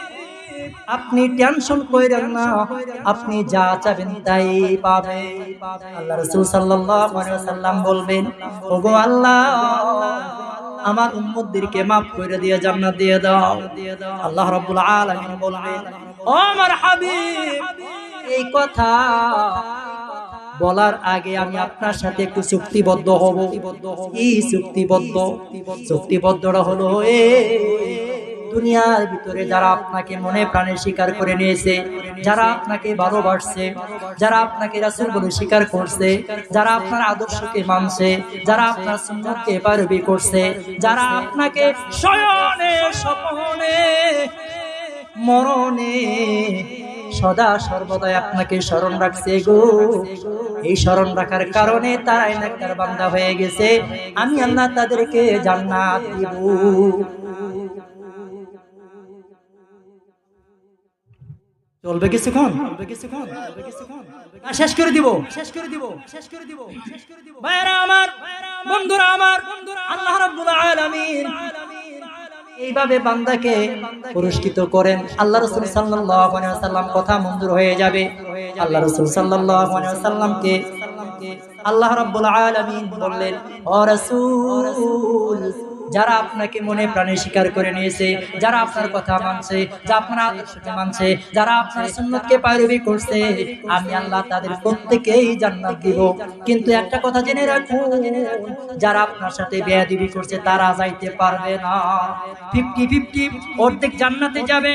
আপনি টেনশন কইরেন না, আপনি যা চাবেন তাই পাবেন। আল্লাহ রাসূল সাল্লাল্লাহু আলাইহি ওয়াসাল্লাম বলবেন, ওগো আল্লাহ, আমার উম্মতদেরকে maaf করে দিয়ে জান্নাত দিয়ে দাও। আল্লাহ রাব্বুল আলামিন বলবেন, ও আমার হাবিব, এই কথা বলার আগে আমি আপনার সাথে একটু চুক্তিবদ্ধ হব। এই চুক্তিবদ্ধটা হলো, দুনিয়ার ভিতরে যারা আপনাকে মনে প্রাণে স্বীকার করে নিয়েছে, যারা আপনাকে ভালোবাসছে, যারা আপনাকে রাসূল বলে স্বীকার করছে, যারা আপনার আদর্শকে মানছে, যারা আপনার সুন্নাতকে পালন করছে, যারা আপনাকে শয়নে স্বপনে মরণে সদা সর্বদাই আপনাকে স্মরণ রাখছে গো, এই স্মরণ রাখার কারণে তারাই নেককার বান্দা হয়ে গেছে, আমি আল্লাহ তাদেরকে জান্নাত দিব। চলবে কিছুক্ষণ, শেষ করে দিব। ভাইরা আমার, বন্ধুরা আমার, আল্লাহ রাব্বুল আলামিন এইভাবে বান্দাকে পুরস্কৃত করেন। আল্লাহ রাসূল সাল্লাল্লাহু আলাইহি ওয়াসাল্লাম কথা মঞ্জুর হয়ে যাবে। আল্লাহ রাসূল সাল্লাল্লাহু আলাইহি ওয়াসাল্লামকে আল্লাহ রাব্বুল আলামিন বললেন, ও রাসূল, যারা আপনাকে মনে প্রাণে স্বীকার করে নিয়েছে, যারা আপনার কথা মানছে, যারা আপনার আদর্শকে মানছে, যারা আপনার সুন্নতকে পালন করছে, আমি আল্লাহ তাদের প্রত্যেককেই জান্নাত দিব। কিন্তু একটা কথা জেনে রাখুন, যারা আপনার সাথে বেয়াদবি করছে তারা যাইতে পারবে না। 50-50, অর্ধেক জান্নাতে যাবে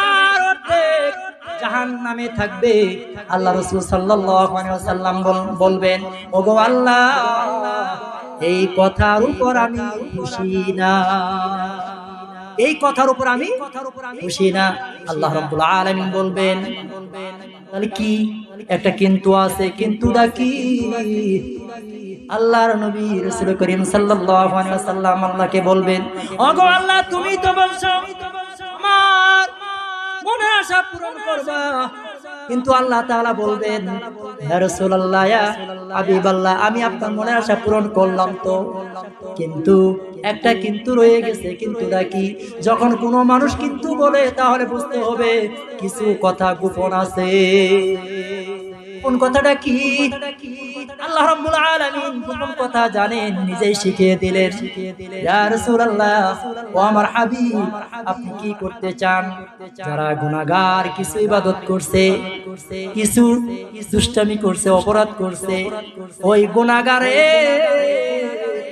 আর অর্ধেক জাহান্নামে থাকবে। আল্লাহ রাসূল সাল্লাল্লাহু আলাইহি ওয়াসাল্লাম বলবেন, ওগো আল্লাহ, এই কথার উপর আমি খুশি না, এই কথার উপর আমি খুশি না। আল্লাহ রাব্বুল আলামিন বলবেন, তাহলে কি একটা কিন্তু আছে, কিন্তুটা কি? আল্লাহর নবী রাসূল করিম সাল্লাল্লাহু আলাইহি ওয়াসাল্লাম আল্লাহকে বলবেন, ওগো আল্লাহ, তুমি তো বলছো আমার মনের আশা পূরণ করবা, কিন্তু আল্লাহ তাআলা বলবেন, ইয়া রাসূলুল্লাহ, ইয়া হাবিবাল্লাহ, আমি আপনার মনের আশা পূরণ করলাম তো, কিন্তু একটা কিন্তু রয়ে গেছে। কিন্তুটা কি? যখন কোনো মানুষ কিন্তু বলে তাহলে বুঝতে হবে কিছু কথা গোপন আছে। কোন কথাটা কি? আল্লাহ রাব্বুল আলামিন গোপন কথা জানেন, নিজেই শিখিয়ে দিলেন। ইয়া রাসূলুল্লাহ, ও আমার হাবিব, আপনি কি করতে চান? যারা গুনাহগার, কিছু ইবাদত করছে, কিছু দুষ্টামি করছে, অপরাধ করছে, ওই গুনাহগারের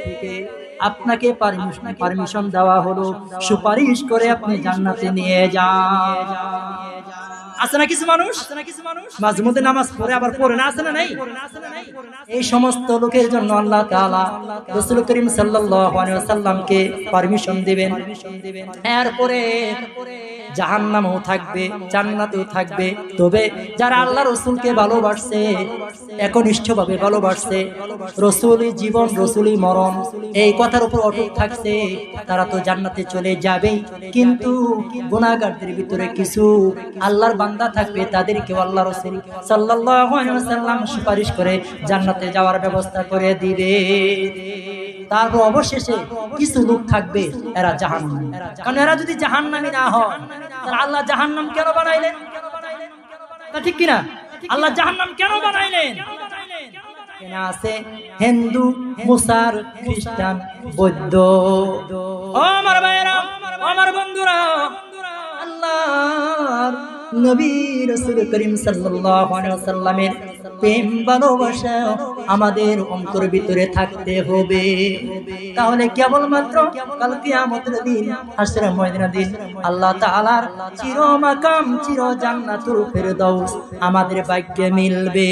থেকে আপনাকে পারমিশন দেওয়া হলো, সুপারিশ করে আপনি জান্নাতে নিয়ে যান। আছে না কিছু মানুষ মাঝে মধ্যে নামাজ পড়ে আবার পড়ে না, আছে না নাই? এই সমস্ত লোকের জন্য আল্লাহ তাআলা রাসূল করিম সাল্লাল্লাহু আলাইহি ওয়াসাল্লামকে পারমিশন দিবেন। এরপরে জাহান্নামেও থাকবে, জান্নাতেও থাকবে। তবে যারা আল্লাহ রসুলকে ভালোবাসছে, একনিষ্ঠভাবে ভালোবাসছে, রসুলই জীবন রসুলই মরণ, এই কথার উপর অটুট থাকছে, তারা তো জান্নাতে চলে যাবেই। কিন্তু গুনাহগারদের ভিতরে কিছু আল্লাহর বান্দা থাকবে, তাদেরকে আল্লাহ রসুল সাল্লাল্লাহু আলাইহি ওয়াসাল্লাম সুপারিশ করে জান্নাতে যাওয়ার ব্যবস্থা করে দিবে। তারপর অবশেষে কিছু লোক থাকবে, এরা জাহান্নামী। কারণ এরা যদি জাহান্নামী না হয়, তাহলে আল্লাহ জাহান্নাম কেন বানাইলেন? ঠিক কিনা? আল্লাহ জাহান্নাম কেন বানাইলেন? কেন আছে হিন্দু, মুসার, খ্রিস্টান, বৌদ্ধ। ও আমার ভাইরা, আমার বন্ধুরা, আল্লাহর নবী রাসূল করিম সাল্লাল্লাহু আলাইহি ওয়াসাল্লামের প্রেম ভালোবাসা আমাদের অন্তরের ভিতরে থাকতে হবে। তাহলে কেবলমাত্র কাল কিয়ামতের দিন, হাসরের ময়দানের দিন আল্লাহ তাআলার চির মাকাম, চির জান্নাতুল ফেরদাউস আমাদের ভাগ্যে মিলবে।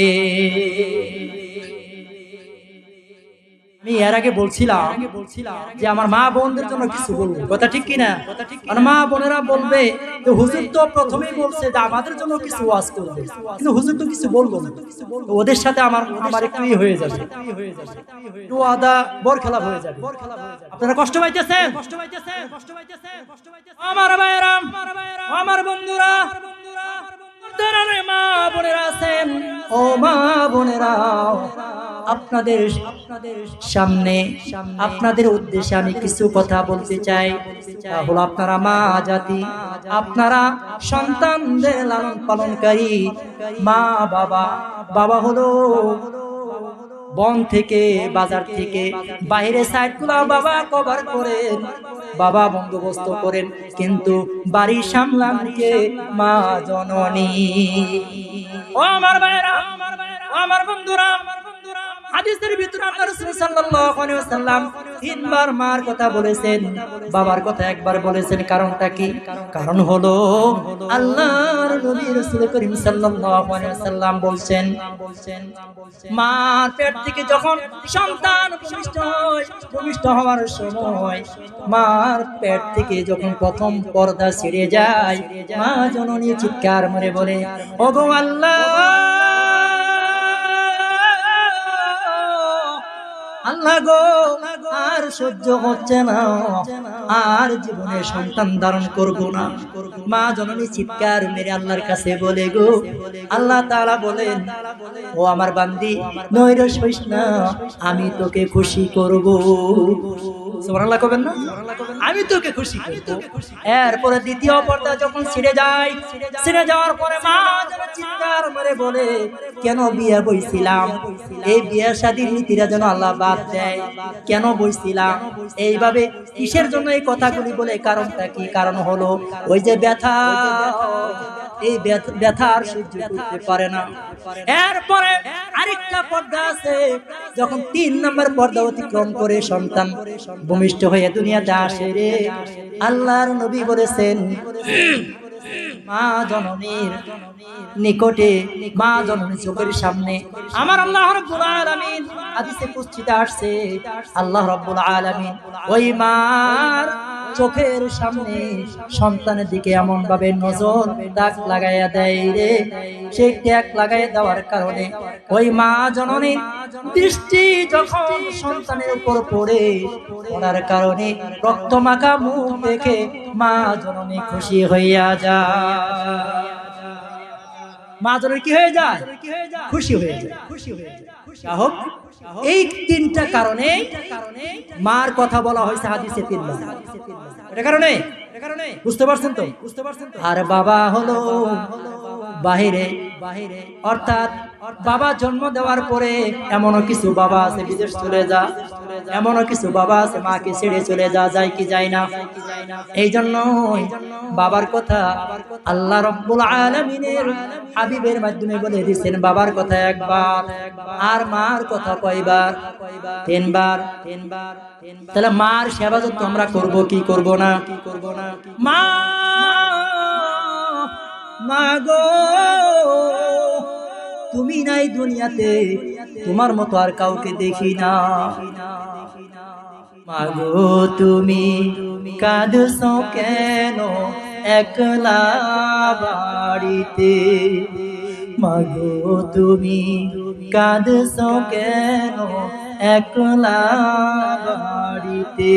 আমি এর আগে বলছিলাম যে আমার মা বোনদের জন্য কিছু বলবো, কথা ঠিক কিনা? আর মা বোনেরা বলবে যে হুজুর তো প্রথমেই বলছে যে আমাদের জন্য কিছু ওয়াজ করবে, কিন্তু হুজুর তো কিছু বলবো না। ওদের সাথে আমার একটু হয়ে যাবে, একটু আদা বর খেলা হয়ে যাবে। আপনারা কষ্ট পাইতেছেন? আমার ভাইয়েরা, আমার বন্ধুরা, মা বোনেরা আছেন, ও মা বোনেরা, আপনাদের সামনে, আপনাদের উদ্দেশ্যে আমি কিছু কথা বলতে চাই। তা হলো আপনারা মা জাতি, আপনারা সন্তানদের লালন পালনকারী মা বাবা। বাবা হলো বন থেকে, বাজার থেকে বাইরে সাইডগুলা বাবা কভার করেন, বাবা বন্দোবস্ত করেন, কিন্তু বাড়ি সামলান কে? মা জননী। ও আমার ভাইরা, আমার বন্ধুরা, হাদিসের ভিতরে আল্লাহ রাসূল সাল্লাল্লাহু আলাইহি ওয়াসাল্লাম তিনবার মার কথা বলেছেন, বাবার কথা একবার বলেছেন। কারণটা কি? কারণ হলো আল্লাহর নবী রাসূল করিম সাল্লাল্লাহু আলাইহি ওয়াসাল্লাম বলছেন, মার পেট থেকে যখন সন্তান ভূমিষ্ঠ হওয়ার সময়, মার পেট থেকে যখন প্রথম পর্দা ছিঁড়ে যায়, মা জননী চিৎকার মেরে বলে, ওগো আল্লাহ, আল্লাহ গো, আর সহ্য হচ্ছে না, আর জীবনে সন্তান ধারণ করব না। মা জননী চিৎকার মেরে আল্লাহর কাছে বলে গো, আল্লাহ তাআলা বলেন, ও আমার বান্দি, নৈরাশ হইস না, আমি তোকে খুশি করব। সুবহানাল্লাহ কবেন না? আমি তোকে খুশি করব। এরপরে দ্বিতীয় পর্দা যখন ছিঁড়ে যায়, ছিঁড়ে যাওয়ার পরে মা চিৎকার মেরে বলে, কেন বিয়ে বইছিলাম, এই বিয়ে শাদীর নীতিরা যেন আল্লাহ বাদ দেয়, কেন বইছিলাম? এইভাবে কিসের জন্য এই কথাগুলি বলে? কারণটা কি? কারণ হলো ওই যে ব্যথা, এই ব্যথা আর সহ্য করতে পারে না। এরপরে আরেকটা পর্দা আছে, যখন 3 নম্বর পর্দা অতিক্রম করে সন্তান ভূমিষ্ঠ হয়ে দুনিয়াতে আসে রে, আল্লাহর নবী বলেছেন, মা জননীর নিকটে, মা জননীর চোখের সামনে আমার আল্লাহ রাব্বুল আলামিন, হাদিসে কুদসিতে আসছে, আল্লাহ রাব্বুল আলামিন ওই মার চোখের সামনে সন্তানের দিকে এমন ভাবে নজর তাক লাগাইয়া দেয় রে, সেই ট্যাগ লাগাই দেওয়ার কারণে ওই মা জননীর দৃষ্টি যখন সন্তানের উপর পড়ার কারণে রক্ত মাখা মুখ দেখে মা জননী খুশি হইয়া যায়। মা জননী কি হয়ে যায়? খুশি হয়ে যায়। হোক, এই 3টা কারণে মার কথা বলা হয়েছে হাদিসে 3বার। এটা কারণে, বুঝতে পারছেন তো? আর বাবা হলো বাহিরে, অর্থাৎ বাবা জন্ম দেওয়ার পরে এমনও কিছু বাবা আছে বিদেশ চলে যা, এমনও কিছু বাবা আছে মাকে ছেড়ে চলে যায় কি যায় না। এই জন্য বাবার কথা আল্লাহ রাব্বুল আলামিনের হাবিবের মাধ্যমে বলে দিয়েছেন, বাবার কথা একবার, আর মার কথা কয়বার? 3বার। তাহলে মার সেবা যত আমরা করব কি করব না? মা, মা গো, তুমি নাই দুনিয়াতে, তোমার মতো আর কাউকে দেখি না। মা গো, তুমি কাঁদছো কেন, একলা বাড়িতে। মাগো তুমি কাঁদছো কেন একলা বাড়িতে?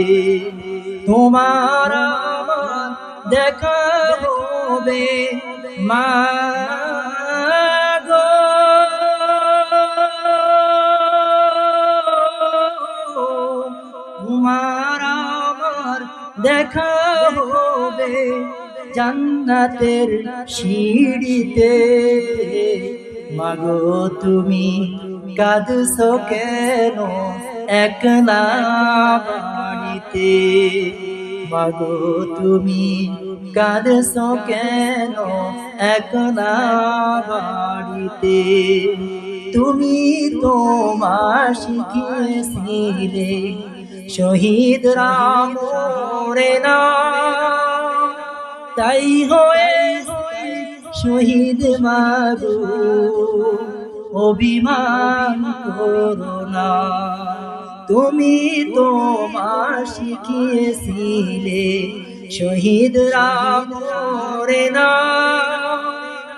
তোমার আমার দেখা হবে মা গো, তোমার আমার দেখা হবে জান্নাতের সিঁড়িতে। মাগো তুমি কাঁদছো কেন একলা বাড়িতে? মাগো তুমি কাঁদছো কেন একলা বাড়িতে? তুমি তোমার শিখিয়েছিলে শহীদ রাম মরে না, তাই হয়ে শহীদ মাগো অভিমান করো না। তুমি তোমার শিখিয়েছিলে শহীদ রাম মরে না,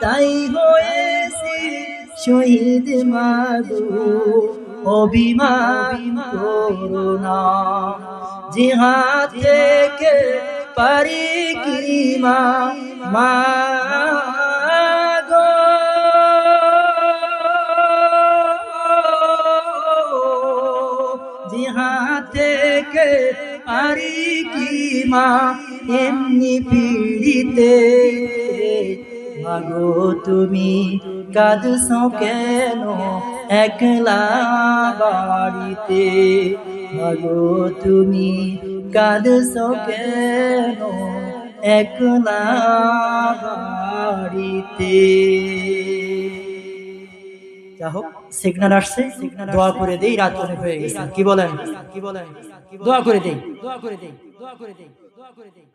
তাই হয়েছে শহীদ মাগো অভিমান করো না। জিহাদ থেকে পারি কি মা গো, জিহাদ থেকে পারি কি মা এমনি পিড়িতে? মাগো তুমি কাঁদছো কেন একলা বাড়িতে? মাগো তুমি কাঁদছো কেন একলা বাড়িতে? যা হোক, সিগন্যাল আসছে, দোয়া করে দেই, রাত অনেক হয়ে গেছে। কি বলেন? দোয়া করে দেই, দোয়া করে দেই, দোয়া করে দেই, দোয়া করে দেই।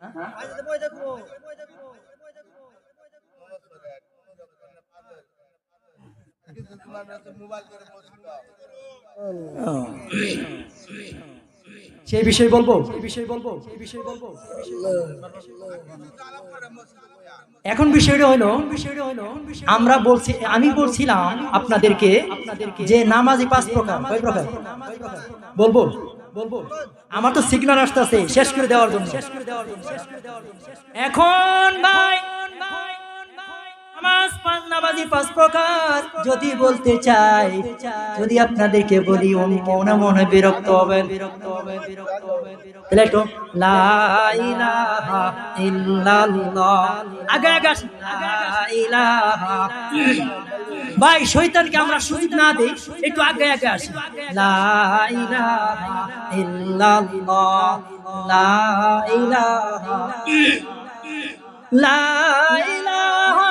সেই বিষয় বলবো, এখন বিষয়টা হলো আমি বলছিলাম আপনাদেরকে যে নামাজি 5 প্রকার। কয় প্রকার বলবো? আমার তো সিগন্যাল আসতেছে শেষ করে দেওয়ার জন্য। এখন ভাই নামাজি 5 প্রকার যদি বলতে চাই, যদি আপনাদেরকে বলি মনে মনে বিরক্ত হবেন। তাহলে একটু লা ইলাহা ইল্লাল্লাহ, আগে লা ইলাহা। ভাই শয়তানকে আমরা সুযোগ না দেই, একটু আগে আসি। লা ইলাহা ইল্লাল্লাহ, লা ইলাহা, লা ইলাহা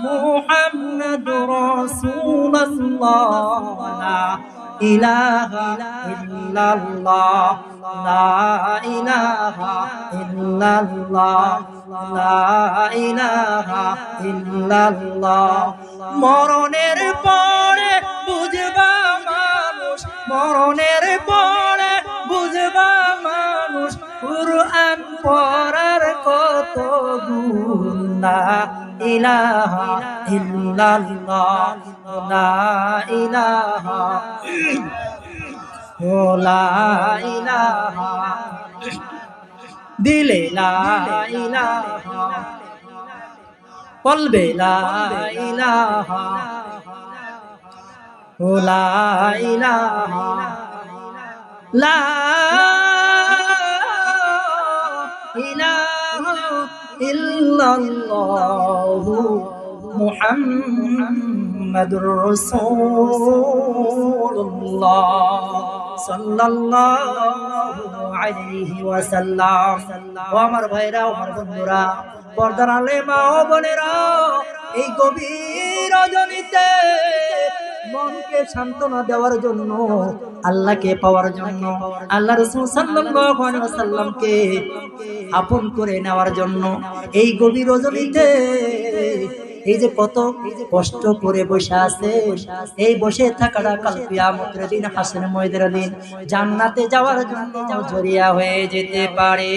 মুহাম্মাদুর রাসূলুল্লাহ, লা ইলাহা ইল্লাল্লাহ, লা ইলাহা ইল্লাল্লাহ, লা ইলাহা ইল্লাল্লাহ। মরণের পরে বুঝবা মানুষ, মরণের পরে বুঝবা মানুষ কুরআন পড়ার কত গুণ। লা ইলাহা ইল্লাল্লাহ, লা ইলাহা, ও লা ইলাহা, দিলে লা ইলাহা, কলবে লা ইলাহা, ও লা ইলাহা, লা ইলাহা ইল্লাল্লাহু মুহাম্মাদুর রাসূলুল্লাহ সাল্লাল্লাহু আলাইহি ওয়াসাল্লাম। ও আমার ভাইরা, আমার বন্ধুরা, পর্দার আলে মা ও বোনেরা, এই গভীর রজনীতে মনকে সান্ত্বনা দেওয়ার জন্য, আল্লাহকে পাওয়ার জন্য, আল্লাহ রাসূল সাল্লাল্লাহু আলাইহি ওয়াসাল্লামকে আপন করে নেওয়ার জন্য এই গভীর রজনীতে এই যে কত কষ্ট করে বসে আছে, এই বসে থাকাটা কাল কিয়ামতের দিন হাসরের ময়দানের দিন জান্নাতে যাওয়ার জন্য জরিয়া হয়ে যেতে পারে।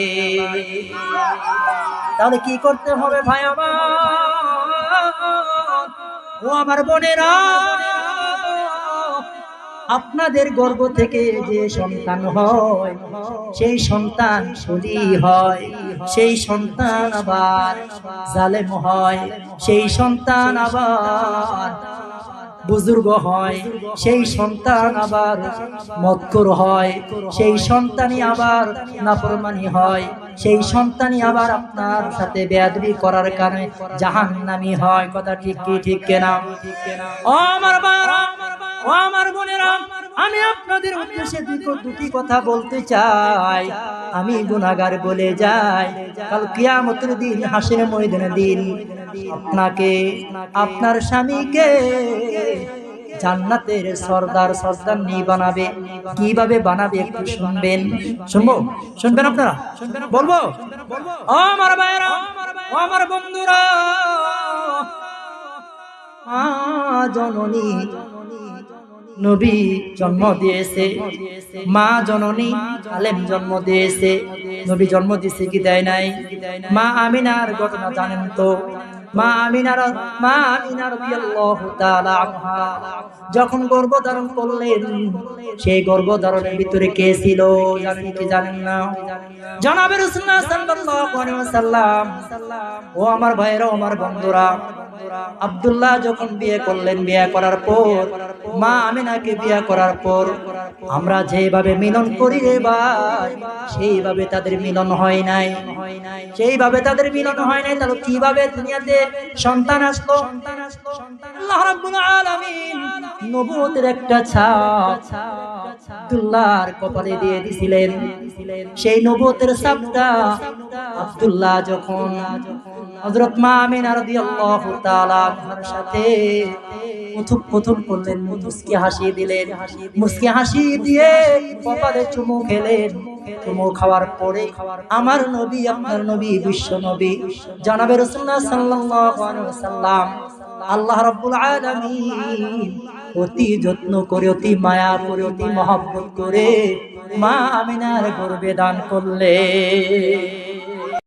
তাহলে কি করতে হবে ভাই আমার, ও আমার বোনেরা, আপনাদের গর্ভ থেকে যে সন্তান হয় সেই সন্তান সুদী হয়, সেই সন্তান আবার জালেম হয়, সেই সন্তান আবার বুজুর্গ হয়, সেই সন্তান আবার মদখোর হয়, সেই সন্তানই আবার নাফরমানি হয়, সেই সন্তানই আবার আপনার সাথে বেয়াদবি করার কারণে জাহান্নামী হয়। কথা ঠিক কি ঠিক কিনা? ও আমার ভাইরা, ও আমার বোনেরা, আমি আপনাদের উদ্দেশ্যে দুটি কথা বলতে চাই। আমি গুনাহগার বলে যাই, কাল কিয়ামতের দিন হাসরের ময়দানের দিন আপনাকে আপনার স্বামীকে জান্নাতের সর্দার সর্দারনি বানাবে। কিভাবে বানাবে একটু শুনবেন, শুনবেন আপনারা, বলবো। ও আমার ভাইরা, ও আমার বন্ধুরা, জননী নবী জন্ম দিয়েছে, মা জননী আলেম জন্ম দিয়েছে। নবী জন্ম দিয়েছে কি দেয় নাই? মা আমিনার ঘটনা জানেন তো? মা আমিনা রাদিয়াল্লাহু তাআলা আনহা যখন গর্ভধারণ করলেন, সেই গর্ভধারণের ভিতরে কে ছিল জানেন কি জানেন না? জনাবে রাসূলুল্লাহ সাল্লাল্লাহু আলাইহি ওয়াসাল্লাম। ও আমার ভাইরা, আমার বন্ধুরা, আব্দুল্লাহ যখন বিয়ে করলেন, বিয়ে করার পর মা আমিনাকে বিয়ে করার পর আমরা যেভাবে মিলন করি রে ভাই, সেইভাবে তাদের মিলন হয় নাই, সেইভাবে তাদের মিলন হয় নাই। তাহলে কিভাবে দুনিয়াতে সন্তান আসলো? আল্লাহ রাব্বুল আলামিন নবুয়তের একটা ছাপ আব্দুল্লাহর কপালে দিয়ে দিয়েছিলেন। সেই নবুয়তের ছাপটা আব্দুল্লাহ যখন হযরত মা আমিনা রাদিয়াল্লাহু তাআলা আনহার সাথে প্রথম করলেন, মুস্কি হাসি দিলেন, মুস্কি হাসি দিয়ে কপালে চুমু খেলেন। চুমু খাওয়ার পরে আমার নবী, আপনার নবী, বিশ্ব নবী জনাবে রাসূলুল্লাহ সাল্লাল্লাহু আলাইহি ওয়াসাল্লাম আল্লাহ রাব্বুল আলামিন অতি যত্ন করে, অতি মায়া করে, অতি মহব্বত করে মা আমিনার গর্ভে দান করলেন।